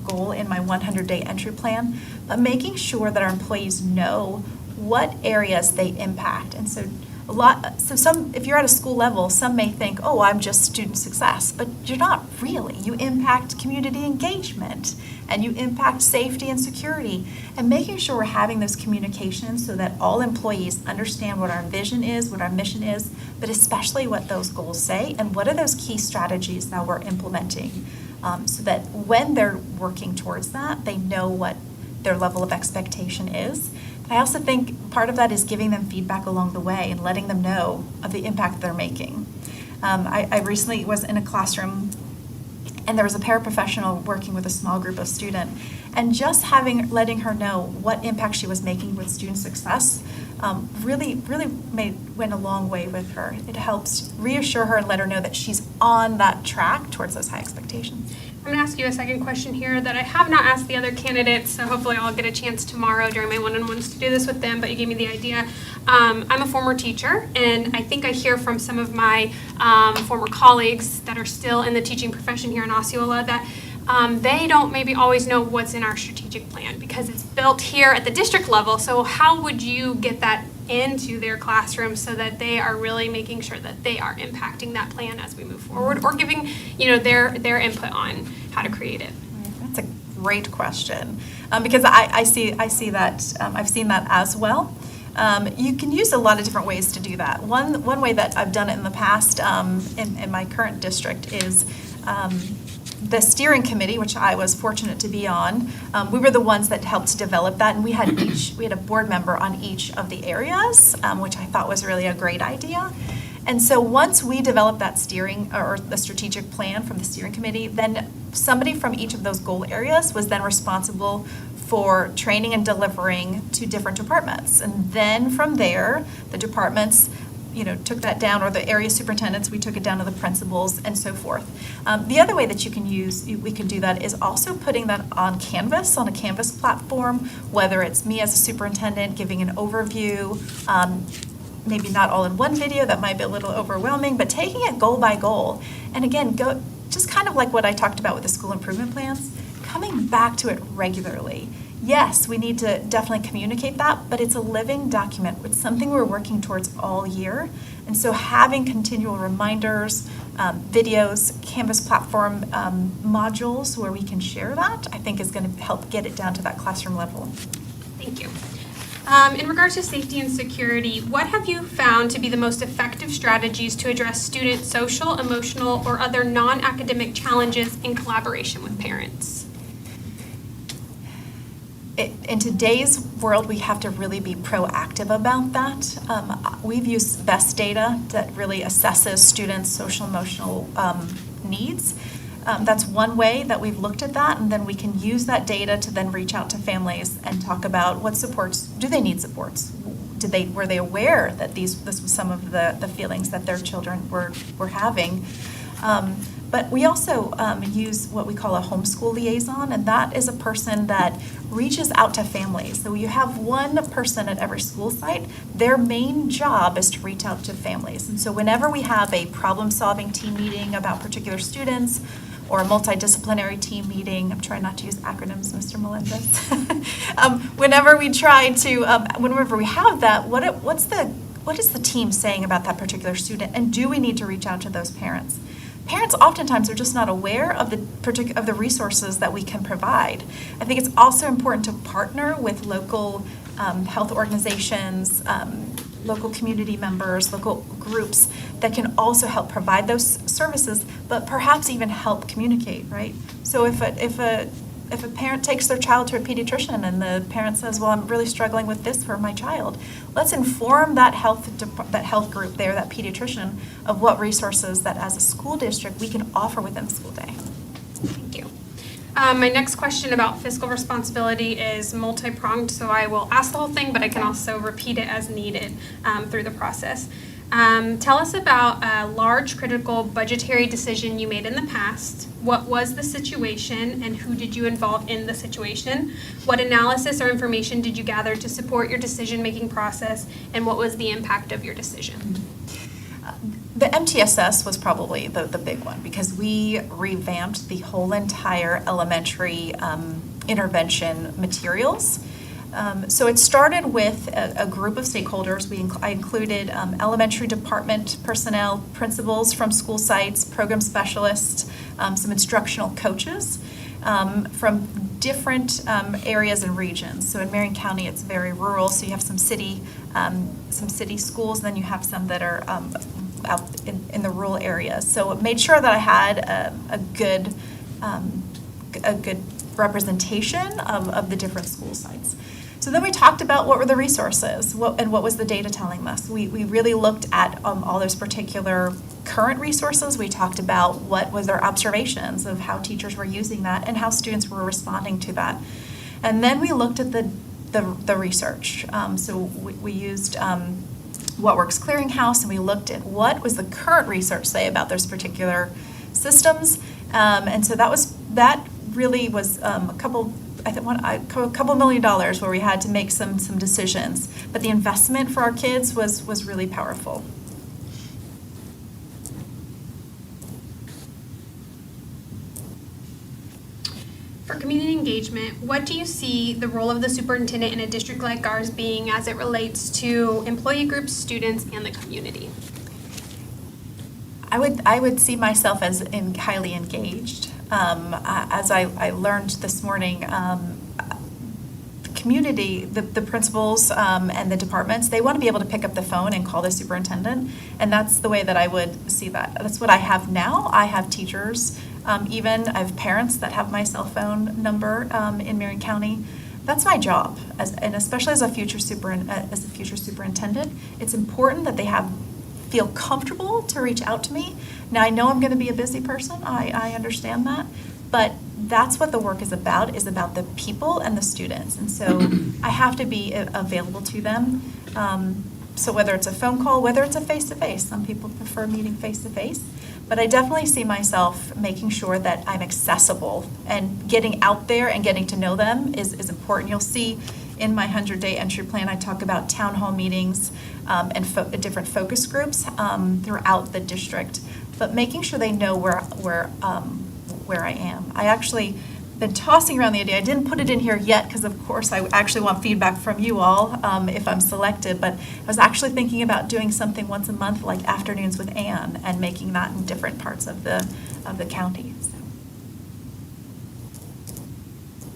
[SPEAKER 2] goal in my 100-day entry plan, but making sure that our employees know what areas they impact. And so If you're at a school level, some may think, oh, I'm just student success, but you're not really. You impact community engagement, and you impact safety and security, and making sure we're having those communications so that all employees understand what our vision is, what our mission is, but especially what those goals say, and what are those key strategies that we're implementing, so that when they're working towards that, they know what their level of expectation is. I also think part of that is giving them feedback along the way and letting them know of the impact they're making. I recently was in a classroom, and there was a paraprofessional working with a small group of students, and just letting her know what impact she was making with student success really went a long way with her. It helps reassure her and let her know that she's on that track towards those high expectations.
[SPEAKER 6] I'm going to ask you a second question here that I have not asked the other candidates, so hopefully I'll get a chance tomorrow during my one-on-ones to do this with them, but you gave me the idea. I'm a former teacher, and I think I hear from some of my former colleagues that are still in the teaching profession here in Osceola that they don't maybe always know what's in our strategic plan because it's built here at the district level. So how would you get that into their classroom so that they are really making sure that they are impacting that plan as we move forward, or giving their input on how to create it?
[SPEAKER 2] That's a great question, because I see that I've seen that as well. You can use a lot of different ways to do that. One way that I've done it in the past in my current district is the steering committee, which I was fortunate to be on. We were the ones that helped develop that, and we had a board member on each of the areas, which I thought was really a great idea. And so once we developed that steering or the strategic plan from the steering committee, then somebody from each of those goal areas was then responsible for training and delivering to different departments. And then from there, the departments took that down, or the area superintendents, we took it down to the principals and so forth. The other way that we can do that is also putting that on Canvas, on a Canvas platform, whether it's me as a superintendent giving an overview, maybe not all in one video, that might be a little overwhelming, but taking it goal by goal. And again, just kind of like what I talked about with the school improvement plans, coming back to it regularly. Yes, we need to definitely communicate that, but it's a living document. It's something we're working towards all year. And so having continual reminders, videos, Canvas platform modules where we can share that, I think is going to help get it down to that classroom level.
[SPEAKER 6] Thank you. In regards to safety and security, what have you found to be the most effective strategies to address student social, emotional, or other non-academic challenges in collaboration with parents?
[SPEAKER 2] In today's world, we have to really be proactive about that. We've used VEST data that really assesses students' social emotional needs. That's one way that we've looked at that, and then we can use that data to then reach out to families and talk about what supports, do they need supports? Were they aware that this was some of the feelings that their children were having? But we also use what we call a homeschool liaison, and that is a person that reaches out to families. So you have one person at every school site. Their main job is to reach out to families. And so whenever we have a problem-solving team meeting about particular students, or a multidisciplinary team meeting, I'm trying not to use acronyms, Mr. Melendez. Whenever we have that, what is the team saying about that particular student, and do we need to reach out to those parents? Parents oftentimes are just not aware of the resources that we can provide. I think it's also important to partner with local health organizations, local community members, local groups that can also help provide those services, but perhaps even help communicate, right? So if a parent takes their child to a pediatrician and the parent says, well, I'm really struggling with this for my child, let's inform that health group there, that pediatrician, of what resources that as a school district we can offer within the school day.
[SPEAKER 6] Thank you. My next question about fiscal responsibility is multi-pronged, so I will ask the whole thing, but I can also repeat it as needed through the process. Tell us about a large critical budgetary decision you made in the past. What was the situation and who did you involve in the situation? What analysis or information did you gather to support your decision-making process, and what was the impact of your decision?
[SPEAKER 2] The MTSS was probably the big one, because we revamped the whole entire elementary intervention materials. So it started with a group of stakeholders. I included elementary department personnel, principals from school sites, program specialists, some instructional coaches from different areas and regions. So in Marion County, it's very rural, so you have some city schools, and then you have some that are out in the rural areas. So it made sure that I had a good representation of the different school sites. So then we talked about what were the resources, and what was the data telling us. We really looked at all those particular current resources. We talked about what was their observations of how teachers were using that and how students were responding to that. And then we looked at the research. So we used What Works Clearinghouse, and we looked at what was the current research say about those particular systems. And so that really was a couple $2 million where we had to make some decisions. But the investment for our kids was really powerful.
[SPEAKER 6] For community engagement, what do you see the role of the superintendent in a district like ours being as it relates to employee groups, students, and the community?
[SPEAKER 2] I would see myself as highly engaged. As I learned this morning, the community, the principals and the departments, they want to be able to pick up the phone and call the superintendent, and that's the way that I would see that. That's what I have now. I have teachers, even I have parents that have my cell phone number in Marion County. That's my job, and especially as a future superintendent, it's important that they feel comfortable to reach out to me. Now, I know I'm going to be a busy person. I understand that. But that's what the work is about the people and the students. And so I have to be available to them. So whether it's a phone call, whether it's a face-to-face, some people prefer meeting face-to-face. But I definitely see myself making sure that I'm accessible, and getting out there and getting to know them is important. You'll see in my 100-day entry plan, I talk about town hall meetings and different focus groups throughout the district, but making sure they know where I am. I actually been tossing around the idea. I didn't put it in here yet because, of course, I actually want feedback from you all if I'm selected, but I was actually thinking about doing something once a month, like Afternoons with Anne, and making that in different parts of the county. So.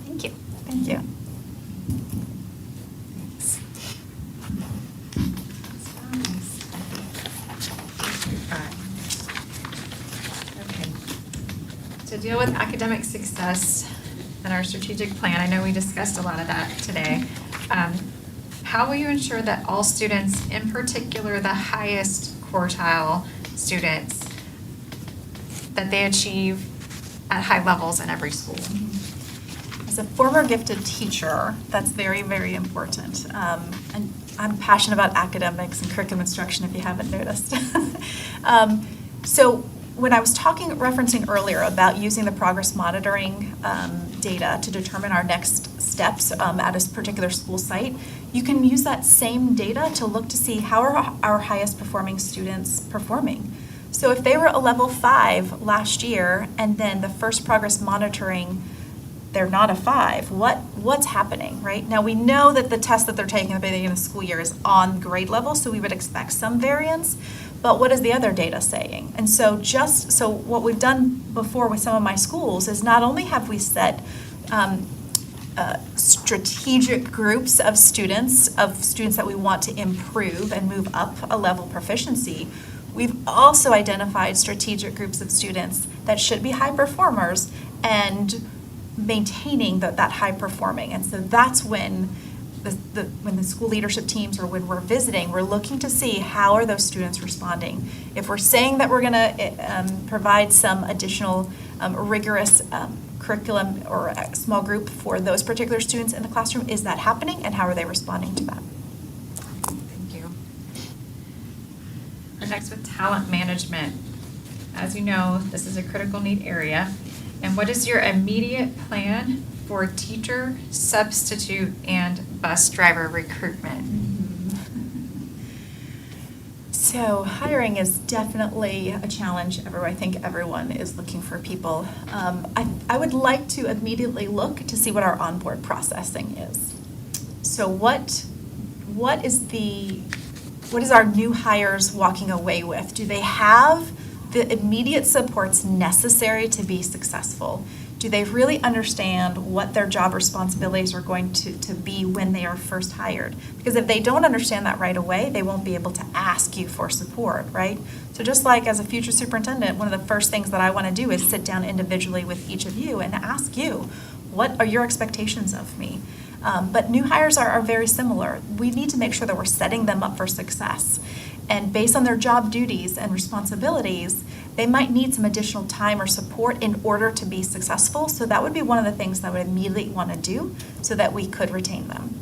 [SPEAKER 1] Thank you.
[SPEAKER 2] Thank you.
[SPEAKER 1] Okay. To deal with academic success and our strategic plan, I know we discussed a lot of that today. How will you ensure that all students, in particular the highest quartile students, that they achieve at high levels in every school?
[SPEAKER 2] As a former gifted teacher, that's very, very important. And I'm passionate about academics and curriculum instruction, if you haven't noticed. So when I was referencing earlier about using the progress monitoring data to determine our next steps at a particular school site, you can use that same data to look to see how are our highest performing students performing. So if they were a level 5 last year, and then the first progress monitoring, they're not a 5, what's happening, right? Now we know that the test that they're taking at the beginning of the school year is on grade level, so we would expect some variance, but what is the other data saying? And so what we've done before with some of my schools is not only have we set strategic groups of students that we want to improve and move up a level proficiency, we've also identified strategic groups of students that should be high performers and maintaining that high performing. And so that's when the school leadership teams, or when we're visiting, we're looking to see how are those students responding. If we're saying that we're going to provide some additional rigorous curriculum or a small group for those particular students in the classroom, is that happening, and how are they responding to that?
[SPEAKER 1] Thank you. We're next with talent management. As you know, this is a critical need area. And what is your immediate plan for teacher, substitute, and bus driver recruitment?
[SPEAKER 2] So hiring is definitely a challenge. I think everyone is looking for people. I would like to immediately look to see what our onboard processing is. So what is our new hires walking away with? Do they have the immediate supports necessary to be successful? Do they really understand what their job responsibilities are going to be when they are first hired? Because if they don't understand that right away, they won't be able to ask you for support, right? So just like as a future superintendent, one of the first things that I want to do is sit down individually with each of you and ask you, what are your expectations of me? But new hires are very similar. We need to make sure that we're setting them up for success. And based on their job duties and responsibilities, they might need some additional time or support in order to be successful. So that would be one of the things that I would immediately want to do so that we could retain them.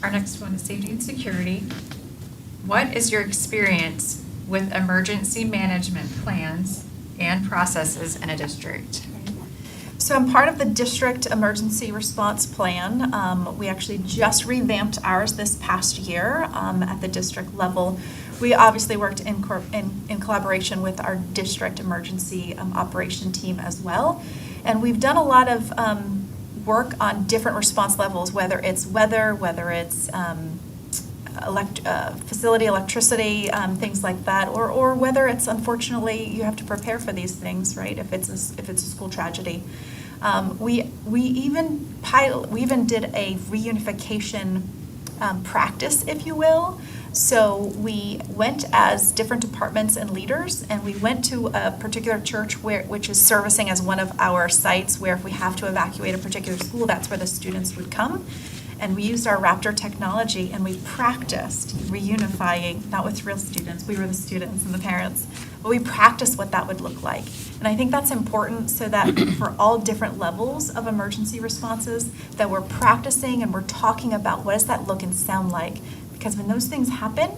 [SPEAKER 7] Our next one is safety and security. What is your experience with emergency management plans and processes in a district?
[SPEAKER 2] So I'm part of the district emergency response plan. We actually just revamped ours this past year at the district level. We obviously worked in collaboration with our district emergency operation team as well. And we've done a lot of work on different response levels, whether it's weather, whether it's facility electricity, things like that, or whether it's, unfortunately, you have to prepare for these things, right? If it's a school tragedy, we even did a reunification practice, if you will. So we went as different departments and leaders, and we went to a particular church which is servicing as one of our sites, where if we have to evacuate a particular school, that's where the students would come. And we used our Raptor technology, and we practiced reunifying, not with real students, we were the students and the parents, but we practiced what that would look like. And I think that's important so that for all different levels of emergency responses, that we're practicing and we're talking about what does that look and sound like. Because when those things happen,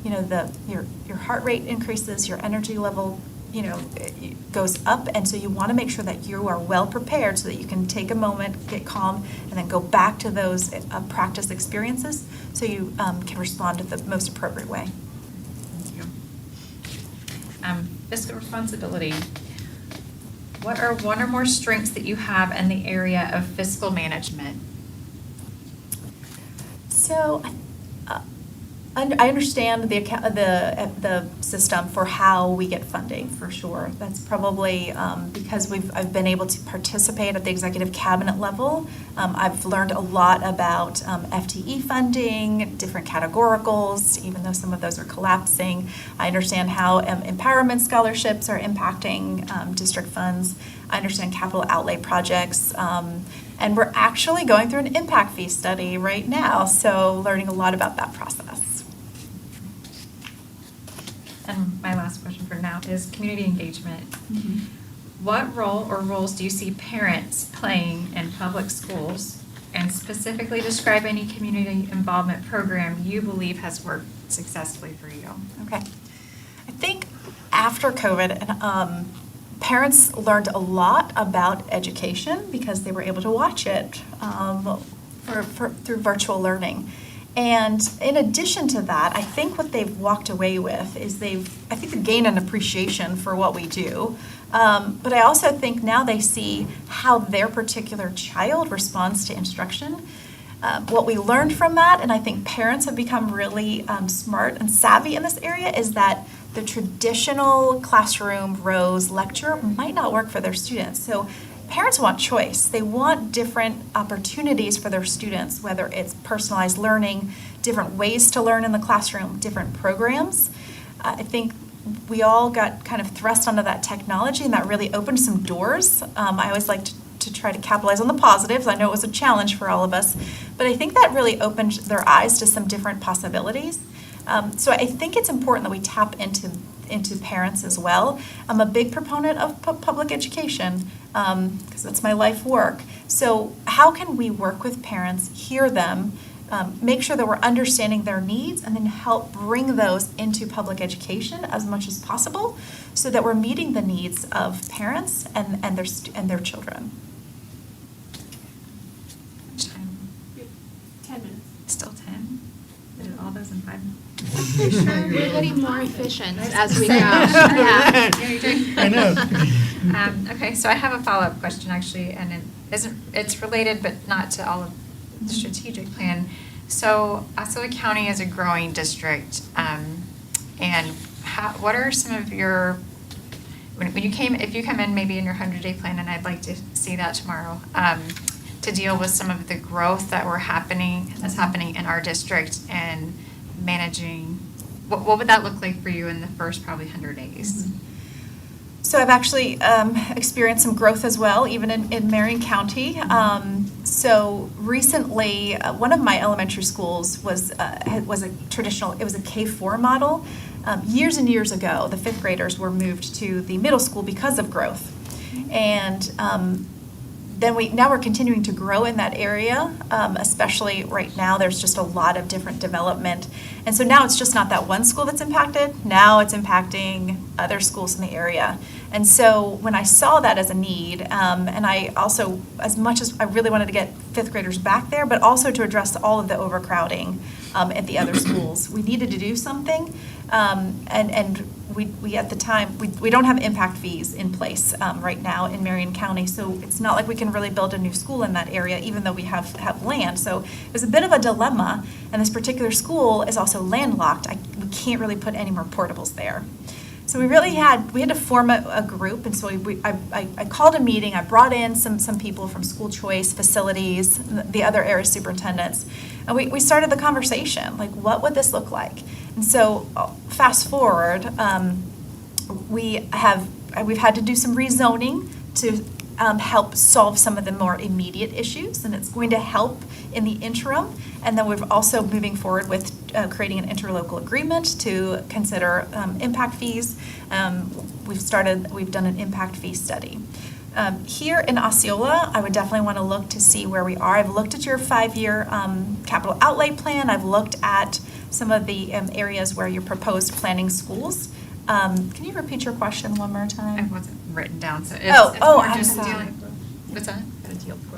[SPEAKER 2] you know, your heart rate increases, your energy level, you know, it goes up, and so you want to make sure that you are well prepared so that you can take a moment, get calm, and then go back to those practice experiences so you can respond in the most appropriate way.
[SPEAKER 7] Thank you. Fiscal responsibility. What are one or more strengths that you have in the area of fiscal management?
[SPEAKER 2] So, I understand the system for how we get funding, for sure. That's probably because I've been able to participate at the executive cabinet level. I've learned a lot about FTE funding, different categoricals, even though some of those are collapsing. I understand how empowerment scholarships are impacting district funds. I understand capital outlay projects. And we're actually going through an impact fee study right now, so learning a lot about that process.
[SPEAKER 7] And my last question for now is community engagement.
[SPEAKER 2] Mm-hmm.
[SPEAKER 7] What role or roles do you see parents playing in public schools? And specifically describe any community involvement program you believe has worked successfully for you.
[SPEAKER 2] Okay. I think after COVID, parents learned a lot about education because they were able to watch it through virtual learning. And in addition to that, I think what they've walked away with is they've gained an appreciation for what we do. But I also think now they see how their particular child responds to instruction. What we learned from that, and I think parents have become really smart and savvy in this area, is that the traditional classroom rows lecture might not work for their students. So parents want choice. They want different opportunities for their students, whether it's personalized learning, different ways to learn in the classroom, different programs. I think we all got kind of thrust onto that technology, and that really opened some doors. I always like to try to capitalize on the positives. I know it was a challenge for all of us, but I think that really opened their eyes to some different possibilities. So I think it's important that we tap into parents as well. I'm a big proponent of public education because that's my life work. So how can we work with parents, hear them, make sure that we're understanding their needs, and then help bring those into public education as much as possible so that we're meeting the needs of parents and their children.
[SPEAKER 7] Time.
[SPEAKER 6] 10 minutes.
[SPEAKER 7] Still 10? We did all those in 5 minutes.
[SPEAKER 1] We're getting more efficient as we go.
[SPEAKER 7] Yeah.
[SPEAKER 3] I know.
[SPEAKER 7] Okay, so I have a follow-up question, actually, and it's related, but not to all of the strategic plan. So Osceola County is a growing district, and what are some of your, if you come in maybe in your 100-day plan, and I'd like to see that tomorrow, to deal with some of the growth that's happening in our district and managing, what would that look like for you in the first probably 100 days?
[SPEAKER 2] So I've actually experienced some growth as well, even in Marion County. So recently, one of my elementary schools was a traditional, it was a K-4 model. Years and years ago, the fifth graders were moved to the middle school because of growth. And now we're continuing to grow in that area, especially right now. There's just a lot of different development. And so now it's just not that one school that's impacted. Now it's impacting other schools in the area. And so when I saw that as a need, and I also, as much as I really wanted to get fifth graders back there, but also to address all of the overcrowding at the other schools, we needed to do something. And we at the time, we don't have impact fees in place right now in Marion County, so it's not like we can really build a new school in that area, even though we have land. So it was a bit of a dilemma, and this particular school is also landlocked. We can't really put any more portables there. So we had to form a group, and so I called a meeting. I brought in some people from school choice, facilities, the other area superintendents, and we started the conversation, like, what would this look like? And so fast forward, we've had to do some rezoning to help solve some of the more immediate issues, and it's going to help in the interim. And then we're also moving forward with creating an interlocal agreement to consider impact fees. We've done an impact fee study. Here in Osceola, I would definitely want to look to see where we are. I've looked at your 5-year capital outlay plan. I've looked at some of the areas where you proposed planning schools. Can you repeat your question one more time?
[SPEAKER 7] It wasn't written down, so it's more
[SPEAKER 2] I'm
[SPEAKER 7] just
[SPEAKER 2] sorry.
[SPEAKER 7] dealing. What's that?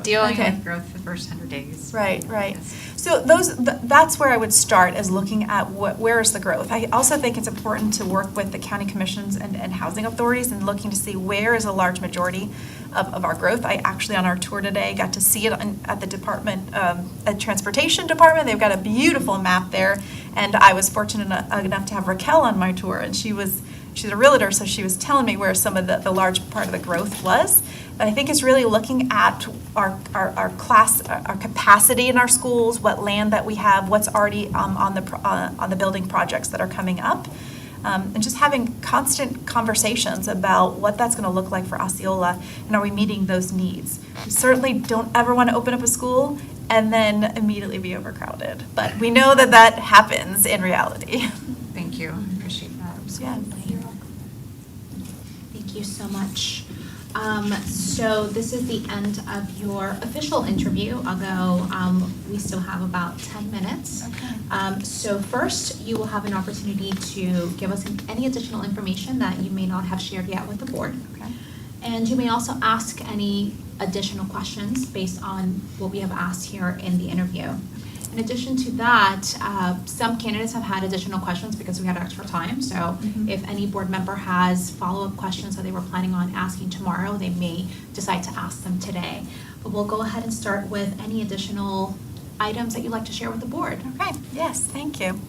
[SPEAKER 7] Dealing
[SPEAKER 2] Okay.
[SPEAKER 7] with growth the first 100 days.
[SPEAKER 2] Right.
[SPEAKER 7] Yes.
[SPEAKER 2] So that's where I would start, is looking at where is the growth. I also think it's important to work with the county commissions and housing authorities and looking to see where is a large majority of our growth. I actually, on our tour today, got to see it at the department, at transportation department. They've got a beautiful map there, and I was fortunate enough to have Raquel on my tour, and she's a realtor, so she was telling me where some of the large part of the growth was. But I think it's really looking at our capacity in our schools, what land that we have, what's already on the building projects that are coming up, and just having constant conversations about what that's going to look like for Osceola, and are we meeting those needs. We certainly don't ever want to open up a school and then immediately be overcrowded, but we know that happens in reality.
[SPEAKER 7] Thank you. I appreciate that.
[SPEAKER 2] Yeah.
[SPEAKER 1] Thank you so much. So this is the end of your official interview, although we still have about 10 minutes.
[SPEAKER 2] Okay.
[SPEAKER 1] So first, you will have an opportunity to give us any additional information that you may not have shared yet with the board.
[SPEAKER 2] Okay.
[SPEAKER 1] And you may also ask any additional questions based on what we have asked here in the interview. In addition to that, some candidates have had additional questions because we had extra time. So if any board member has follow-up questions that they were planning on asking tomorrow, they may decide to ask them today. But we'll go ahead and start with any additional items that you'd like to share with the board.
[SPEAKER 2] Okay, yes, thank you.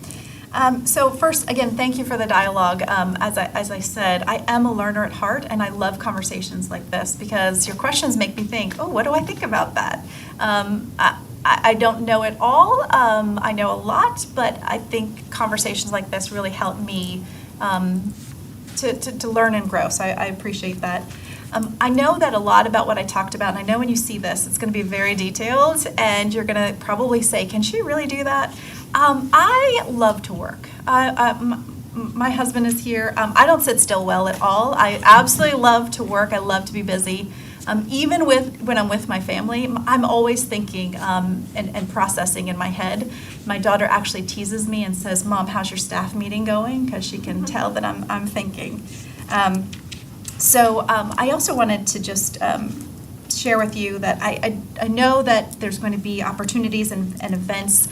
[SPEAKER 2] So first, again, thank you for the dialogue. As I said, I am a learner at heart, and I love conversations like this because your questions make me think, oh, what do I think about that? I don't know it all. I know a lot, but I think conversations like this really help me to learn and grow, so I appreciate that. I know that a lot about what I talked about, and I know when you see this, it's going to be very detailed, and you're going to probably say, can she really do that? I love to work. My husband is here. I don't sit still well at all. I absolutely love to work. I love to be busy. Even when I'm with my family, I'm always thinking and processing in my head. My daughter actually teases me and says, "Mom, how's your staff meeting going?" Because she can tell that I'm thinking. So I also wanted to just share with you that I know that there's going to be opportunities and events,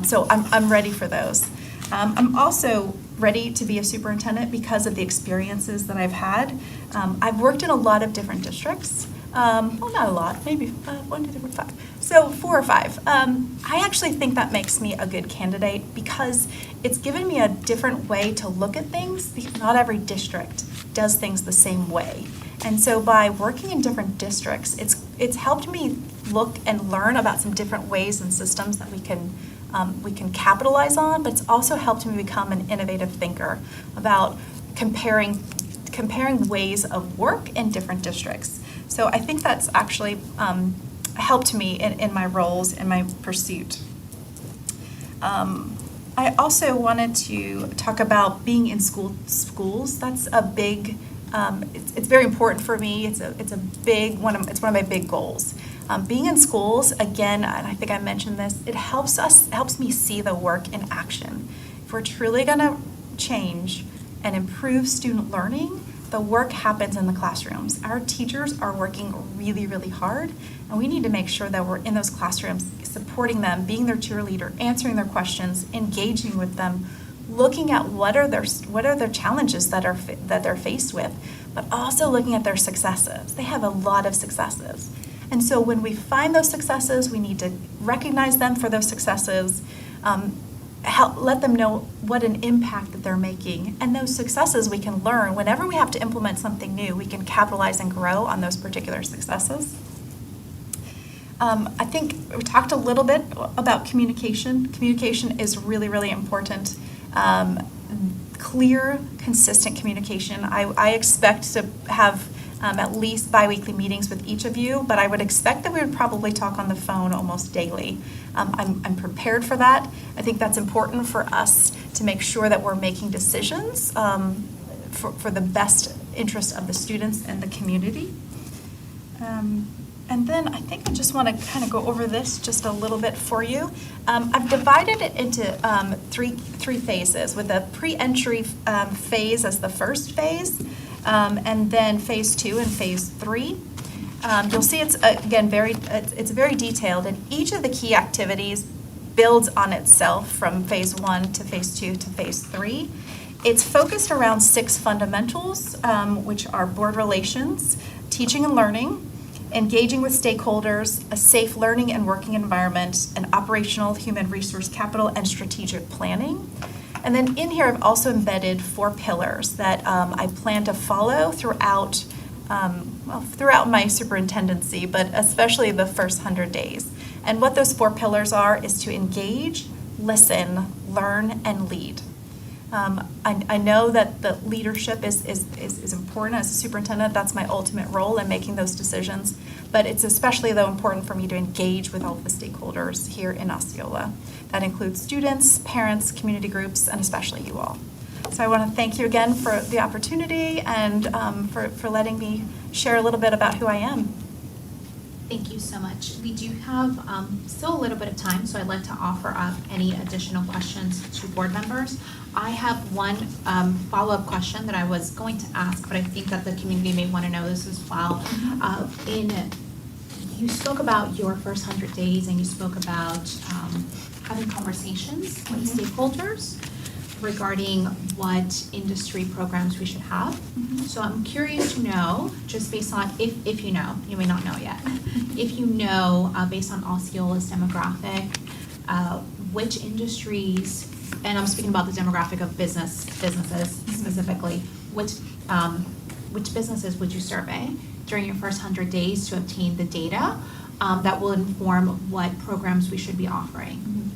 [SPEAKER 2] so I'm ready for those. I'm also ready to be a superintendent because of the experiences that I've had. I've worked in a lot of different districts. Well, not a lot, maybe 1, 2, 3, 4, 5. So 4 or 5. I actually think that makes me a good candidate because it's given me a different way to look at things. Because not every district does things the same way. And so by working in different districts, it's helped me look and learn about some different ways and systems that we can capitalize on, but it's also helped me become an innovative thinker about comparing ways of work in different districts. So I think that's actually helped me in my roles, in my pursuit. I also wanted to talk about being in schools. That's a big, it's very important for me. It's one of my big goals. Being in schools, again, and I think I mentioned this, it helps me see the work in action. If we're truly going to change and improve student learning, the work happens in the classrooms. Our teachers are working really, really hard, and we need to make sure that we're in those classrooms, supporting them, being their cheerleader, answering their questions, engaging with them, looking at what are their challenges that they're faced with, but also looking at their successes. They have a lot of successes. And so when we find those successes, we need to recognize them for those successes, let them know what an impact that they're making. And those successes we can learn. Whenever we have to implement something new, we can capitalize and grow on those particular successes. I think we talked a little bit about communication. Communication is really, really important. Clear, consistent communication. I expect to have at least biweekly meetings with each of you, but I would expect that we would probably talk on the phone almost daily. I'm prepared for that. I think that's important for us to make sure that we're making decisions for the best interest of the students and the community. And then I think I just want to kind of go over this just a little bit for you. I've divided it into three phases, with a pre-entry phase as the first phase, and then phase 2 and phase 3. You'll see it's again it's very detailed, and each of the key activities builds on itself from phase 1 to phase 2 to phase 3. It's focused around 6 fundamentals, which are board relations, teaching and learning, engaging with stakeholders, a safe learning and working environment, and operational human resource capital and strategic planning. And then in here, I've also embedded 4 pillars that I plan to follow throughout my superintendency, but especially the first 100 days. And what those 4 pillars are is to engage, listen, learn, and lead. I know that the leadership is important as a superintendent. That's my ultimate role in making those decisions. But it's especially, though, important for me to engage with all of the stakeholders here in Osceola. That includes students, parents, community groups, and especially you all. So I want to thank you again for the opportunity and for letting me share a little bit about who I am.
[SPEAKER 1] Thank you so much. We do have still a little bit of time, so I'd like to offer up any additional questions to board members. I have one follow-up question that I was going to ask, but I think that the community may want to know this as well. You spoke about your first 100 days, and you spoke about having conversations with stakeholders regarding what industry programs we should have. So I'm curious to know, just based on, if you know, you may not know yet, if you know, based on Osceola's demographic, which industries, and I'm speaking about the demographic of businesses specifically, which businesses would you survey during your first 100 days to obtain the data that will inform what programs we should be offering?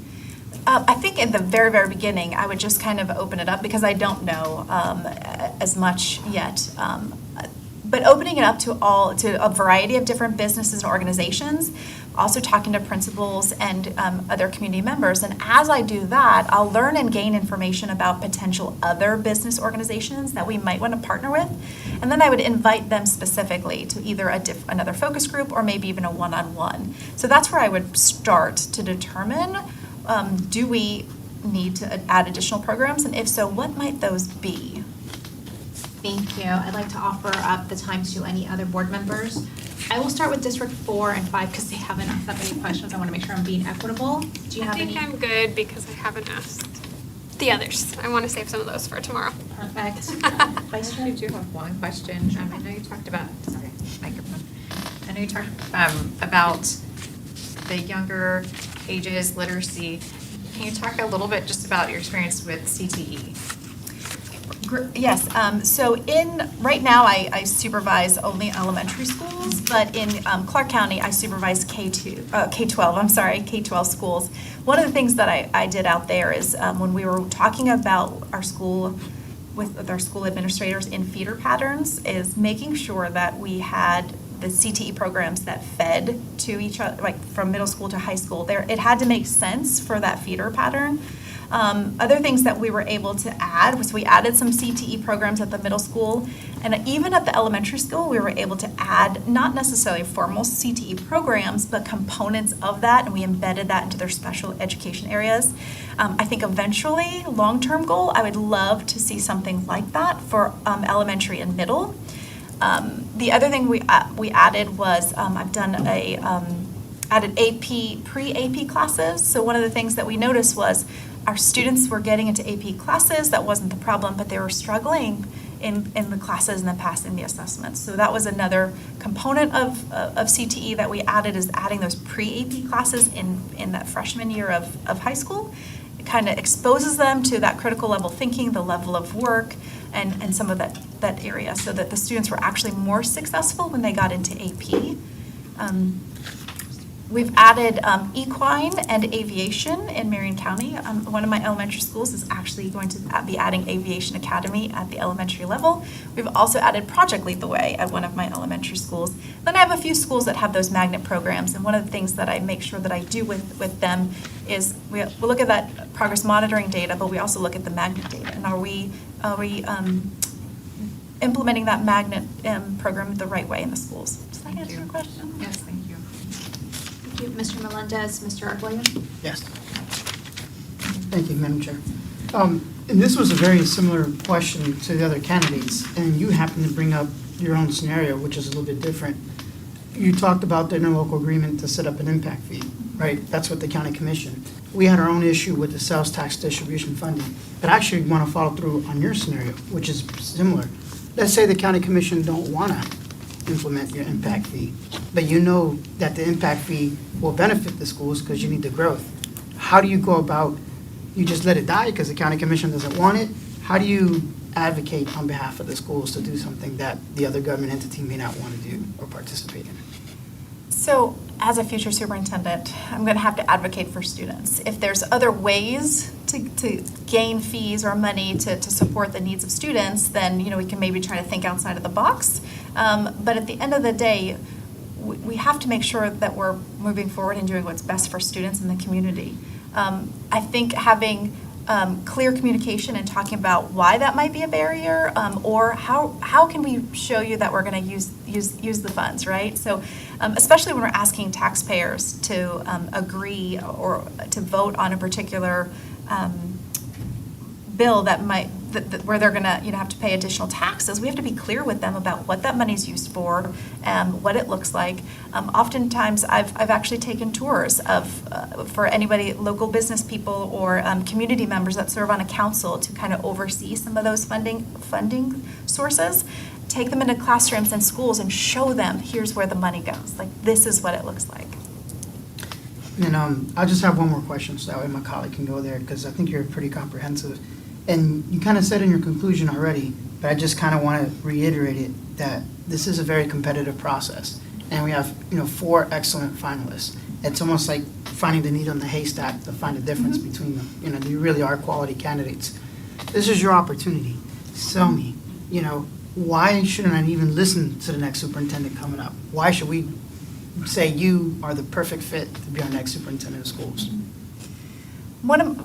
[SPEAKER 2] I think in the very, very beginning, I would just kind of open it up because I don't know as much yet. But opening it up to a variety of different businesses and organizations, also talking to principals and other community members. And as I do that, I'll learn and gain information about potential other business organizations that we might want to partner with. And then I would invite them specifically to either another focus group or maybe even a one-on-one. So that's where I would start to determine, do we need to add additional programs? And if so, what might those be?
[SPEAKER 1] Thank you. I'd like to offer up the time to any other board members. I will start with District 4 and 5 because they haven't asked that many questions. I want to make sure I'm being equitable. Do you have any?
[SPEAKER 6] I think I'm good because I haven't asked the others. I want to save some of those for tomorrow.
[SPEAKER 1] Perfect. Vice Chair?
[SPEAKER 8] I do have one question. I know you talked about, sorry, microphone. I
[SPEAKER 7] know you talked about the younger ages, literacy. Can you talk a little bit just about your experience with CTE?
[SPEAKER 2] Yes, right now I supervise only elementary schools, but in Clark County, I supervise K-12 schools. One of the things that I did out there is when we were talking about our school, with our school administrators in feeder patterns, is making sure that we had the CTE programs that fed to each other, like from middle school to high school. It had to make sense for that feeder pattern. Other things that we were able to add was we added some CTE programs at the middle school, and even at the elementary school, we were able to add not necessarily formal CTE programs, but components of that, and we embedded that into their special education areas. I think eventually, long-term goal, I would love to see something like that for elementary and middle. The other thing we added was I've done added AP, pre-AP classes. So one of the things that we noticed was our students were getting into AP classes. That wasn't the problem, but they were struggling in the classes and then passing the assessments. So that was another component of CTE that we added, is adding those pre-AP classes in that freshman year of high school. It kind of exposes them to that critical level thinking, the level of work, and some of that area, so that the students were actually more successful when they got into AP. We've added equine and aviation in Marion County. One of my elementary schools is actually going to be adding Aviation Academy at the elementary level. We've also added Project Lead the Way at one of my elementary schools. Then I have a few schools that have those magnet programs, and one of the things that I make sure that I do with them is we look at that progress monitoring data, but we also look at the magnet data. And are we implementing that magnet program the right way in the schools? Does that answer your question?
[SPEAKER 7] Yes, thank you.
[SPEAKER 1] Thank you, Mr. Melendez. Mr. Arguello?
[SPEAKER 3] Yes. Thank you, Madam Chair. And this was a very similar question to the other candidates, and you happened to bring up your own scenario, which is a little bit different. You talked about the interlocal agreement to set up an impact fee, right? That's what the county commission. We had our own issue with the sales tax distribution funding, but I actually want to follow through on your scenario, which is similar. Let's say the county commission don't want to implement your impact fee, but you know that the impact fee will benefit the schools because you need the growth. How do you go about, you just let it die because the county commission doesn't want it? How do you advocate on behalf of the schools to do something that the other government entity may not want to do or participate in?
[SPEAKER 2] So as a future superintendent, I'm going to have to advocate for students. If there's other ways to gain fees or money to support the needs of students, then we can maybe try to think outside of the box. But at the end of the day, we have to make sure that we're moving forward and doing what's best for students in the community. I think having clear communication and talking about why that might be a barrier, or how can we show you that we're going to use the funds, right? So especially when we're asking taxpayers to agree or to vote on a particular bill where they're going to have to pay additional taxes, we have to be clear with them about what that money's used for, what it looks like. Oftentimes, I've actually taken tours for anybody, local business people or community members that serve on a council to kind of oversee some of those funding sources. Take them into classrooms and schools and show them, here's where the money goes. Like, this is what it looks like.
[SPEAKER 3] And I'll just have one more question, so that way my colleague can go there, because I think you're pretty comprehensive. And you kind of said in your conclusion already, but I just kind of want to reiterate it, that this is a very competitive process. And we have, 4 excellent finalists. It's almost like finding the needle in the haystack to find a difference between them. They really are quality candidates. This is your opportunity. Sell me. Why shouldn't I even listen to the next superintendent coming up? Why should we say you are the perfect fit to be our next superintendent of schools?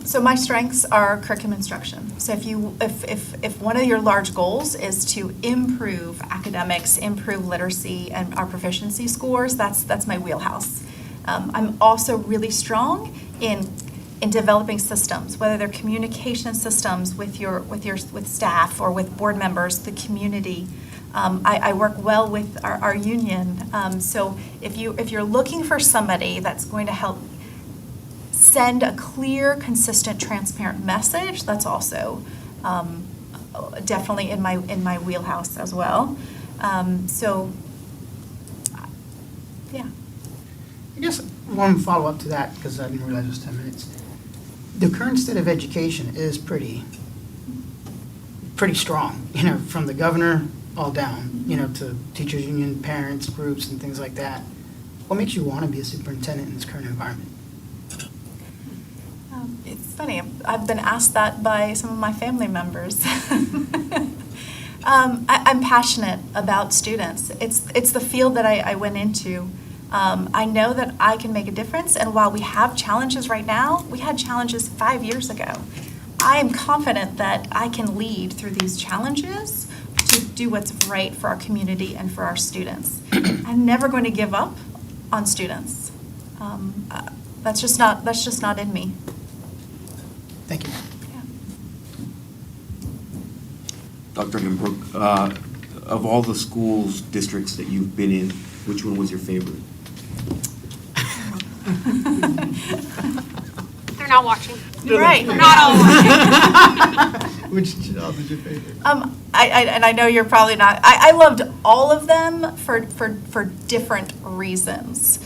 [SPEAKER 2] So my strengths are curriculum instruction. So if one of your large goals is to improve academics, improve literacy, and our proficiency scores, that's my wheelhouse. I'm also really strong in developing systems, whether they're communication systems with staff or with board members, the community. I work well with our union. So if you're looking for somebody that's going to help send a clear, consistent, transparent message, that's also definitely in my wheelhouse as well. So Yeah.
[SPEAKER 3] I guess one follow-up to that, because I didn't realize it was 10 minutes. The current state of education is pretty strong, from the governor all down, to teachers union, parents, groups, and things like that. What makes you want to be a superintendent in this current environment?
[SPEAKER 2] It's funny, I've been asked that by some of my family members. I'm passionate about students. It's the field that I went into. I know that I can make a difference, and while we have challenges right now, we had challenges 5 years ago. I am confident that I can lead through these challenges to do what's right for our community and for our students. I'm never going to give up on students. That's just not in me.
[SPEAKER 3] Thank you.
[SPEAKER 2] Yeah.
[SPEAKER 5] Dr. Hembrook, of all the schools, districts that you've been in, which one was your favorite?
[SPEAKER 6] They're not watching.
[SPEAKER 2] Right.
[SPEAKER 6] They're not all watching.
[SPEAKER 3] Which job is your favorite?
[SPEAKER 2] I know you're probably not. I loved all of them for different reasons.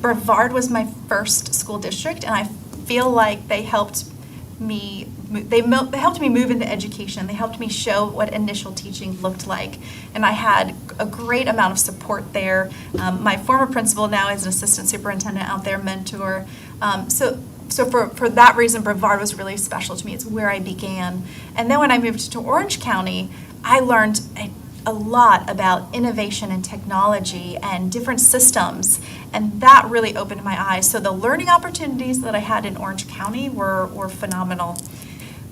[SPEAKER 2] Brevard was my first school district, and I feel like they helped me. They helped me move into education. They helped me show what initial teaching looked like, and I had a great amount of support there. My former principal now is an assistant superintendent out there, mentor. So for that reason, Brevard was really special to me. It's where I began. And then when I moved to Orange County, I learned a lot about innovation and technology and different systems, and that really opened my eyes. So the learning opportunities that I had in Orange County were phenomenal.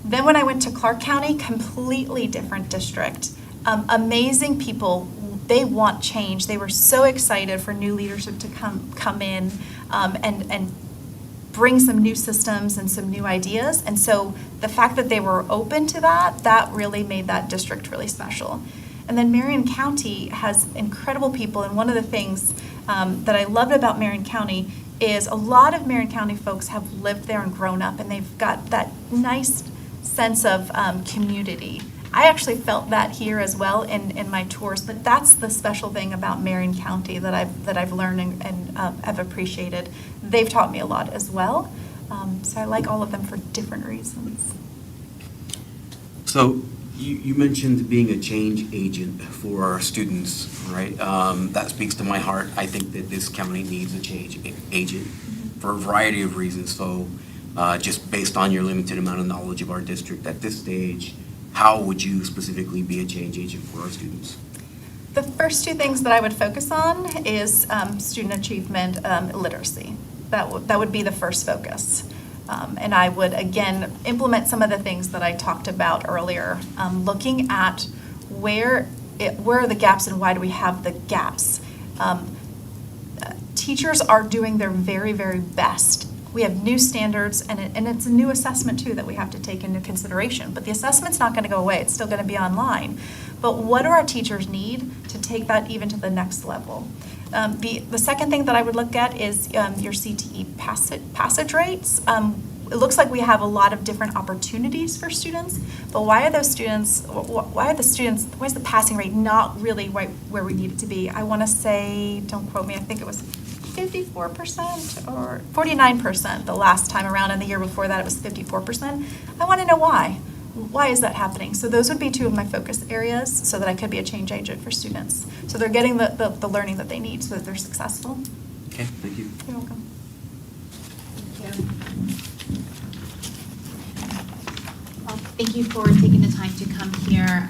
[SPEAKER 2] Then when I went to Clark County, completely different district. Amazing people. They want change. They were so excited for new leadership to come in and bring some new systems and some new ideas. And so the fact that they were open to that really made that district really special. And then Marion County has incredible people. And one of the things that I loved about Marion County is a lot of Marion County folks have lived there and grown up, and they've got that nice sense of community. I actually felt that here as well in my tours, but that's the special thing about Marion County that I've learned and have appreciated. They've taught me a lot as well, so I like all of them for different reasons.
[SPEAKER 5] So you mentioned being a change agent for our students, right? That speaks to my heart. I think that this county needs a change agent for a variety of reasons. So just based on your limited amount of knowledge of our district at this stage, how would you specifically be a change agent for our students?
[SPEAKER 2] The first two things that I would focus on is student achievement, literacy. That would be the first focus. And I would, again, implement some of the things that I talked about earlier, looking at where are the gaps and why do we have the gaps. Teachers are doing their very, very best. We have new standards, and it's a new assessment, too, that we have to take into consideration. But the assessment's not going to go away. It's still going to be online. But what do our teachers need to take that even to the next level? The second thing that I would look at is your CTE passage rates. It looks like we have a lot of different opportunities for students, but why is the passing rate not really right where we need it to be? I want to say, don't quote me, I think it was 54% or 49% the last time around, and the year before that it was 54%. I want to know why. Why is that happening? So those would be two of my focus areas so that I could be a change agent for students. So they're getting the learning that they need so that they're successful.
[SPEAKER 5] Okay, thank you.
[SPEAKER 2] You're welcome.
[SPEAKER 1] Thank you. Well, thank you for taking the time to come here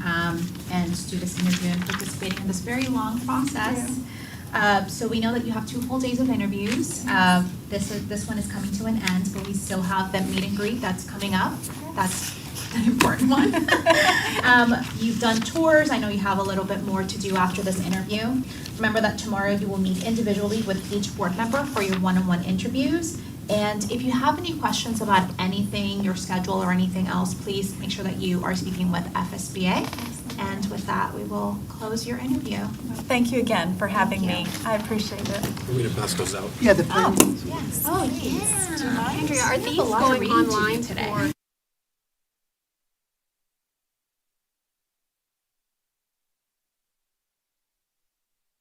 [SPEAKER 1] and do this interview and participating in this very long process. So we know that you have 2 full days of interviews. This one is coming to an end, but we still have that meet and greet that's coming up. That's an important one. You've done tours. I know you have a little bit more to do after this interview. Remember that tomorrow you will meet individually with each board member for your one-on-one interviews. And if you have any questions about anything, your schedule or anything else, please make sure that you are speaking with FSBA. And with that, we will close your interview.
[SPEAKER 2] Thank you again for having me.
[SPEAKER 1] Thank
[SPEAKER 2] I appreciate it.
[SPEAKER 5] We're going to pass those out.
[SPEAKER 3] Yeah, the
[SPEAKER 1] Yes. Oh, yes.
[SPEAKER 6] Andrea, are
[SPEAKER 1] We have
[SPEAKER 6] these
[SPEAKER 1] a lot of
[SPEAKER 6] going
[SPEAKER 1] reading to do
[SPEAKER 6] online
[SPEAKER 1] today.
[SPEAKER 6] for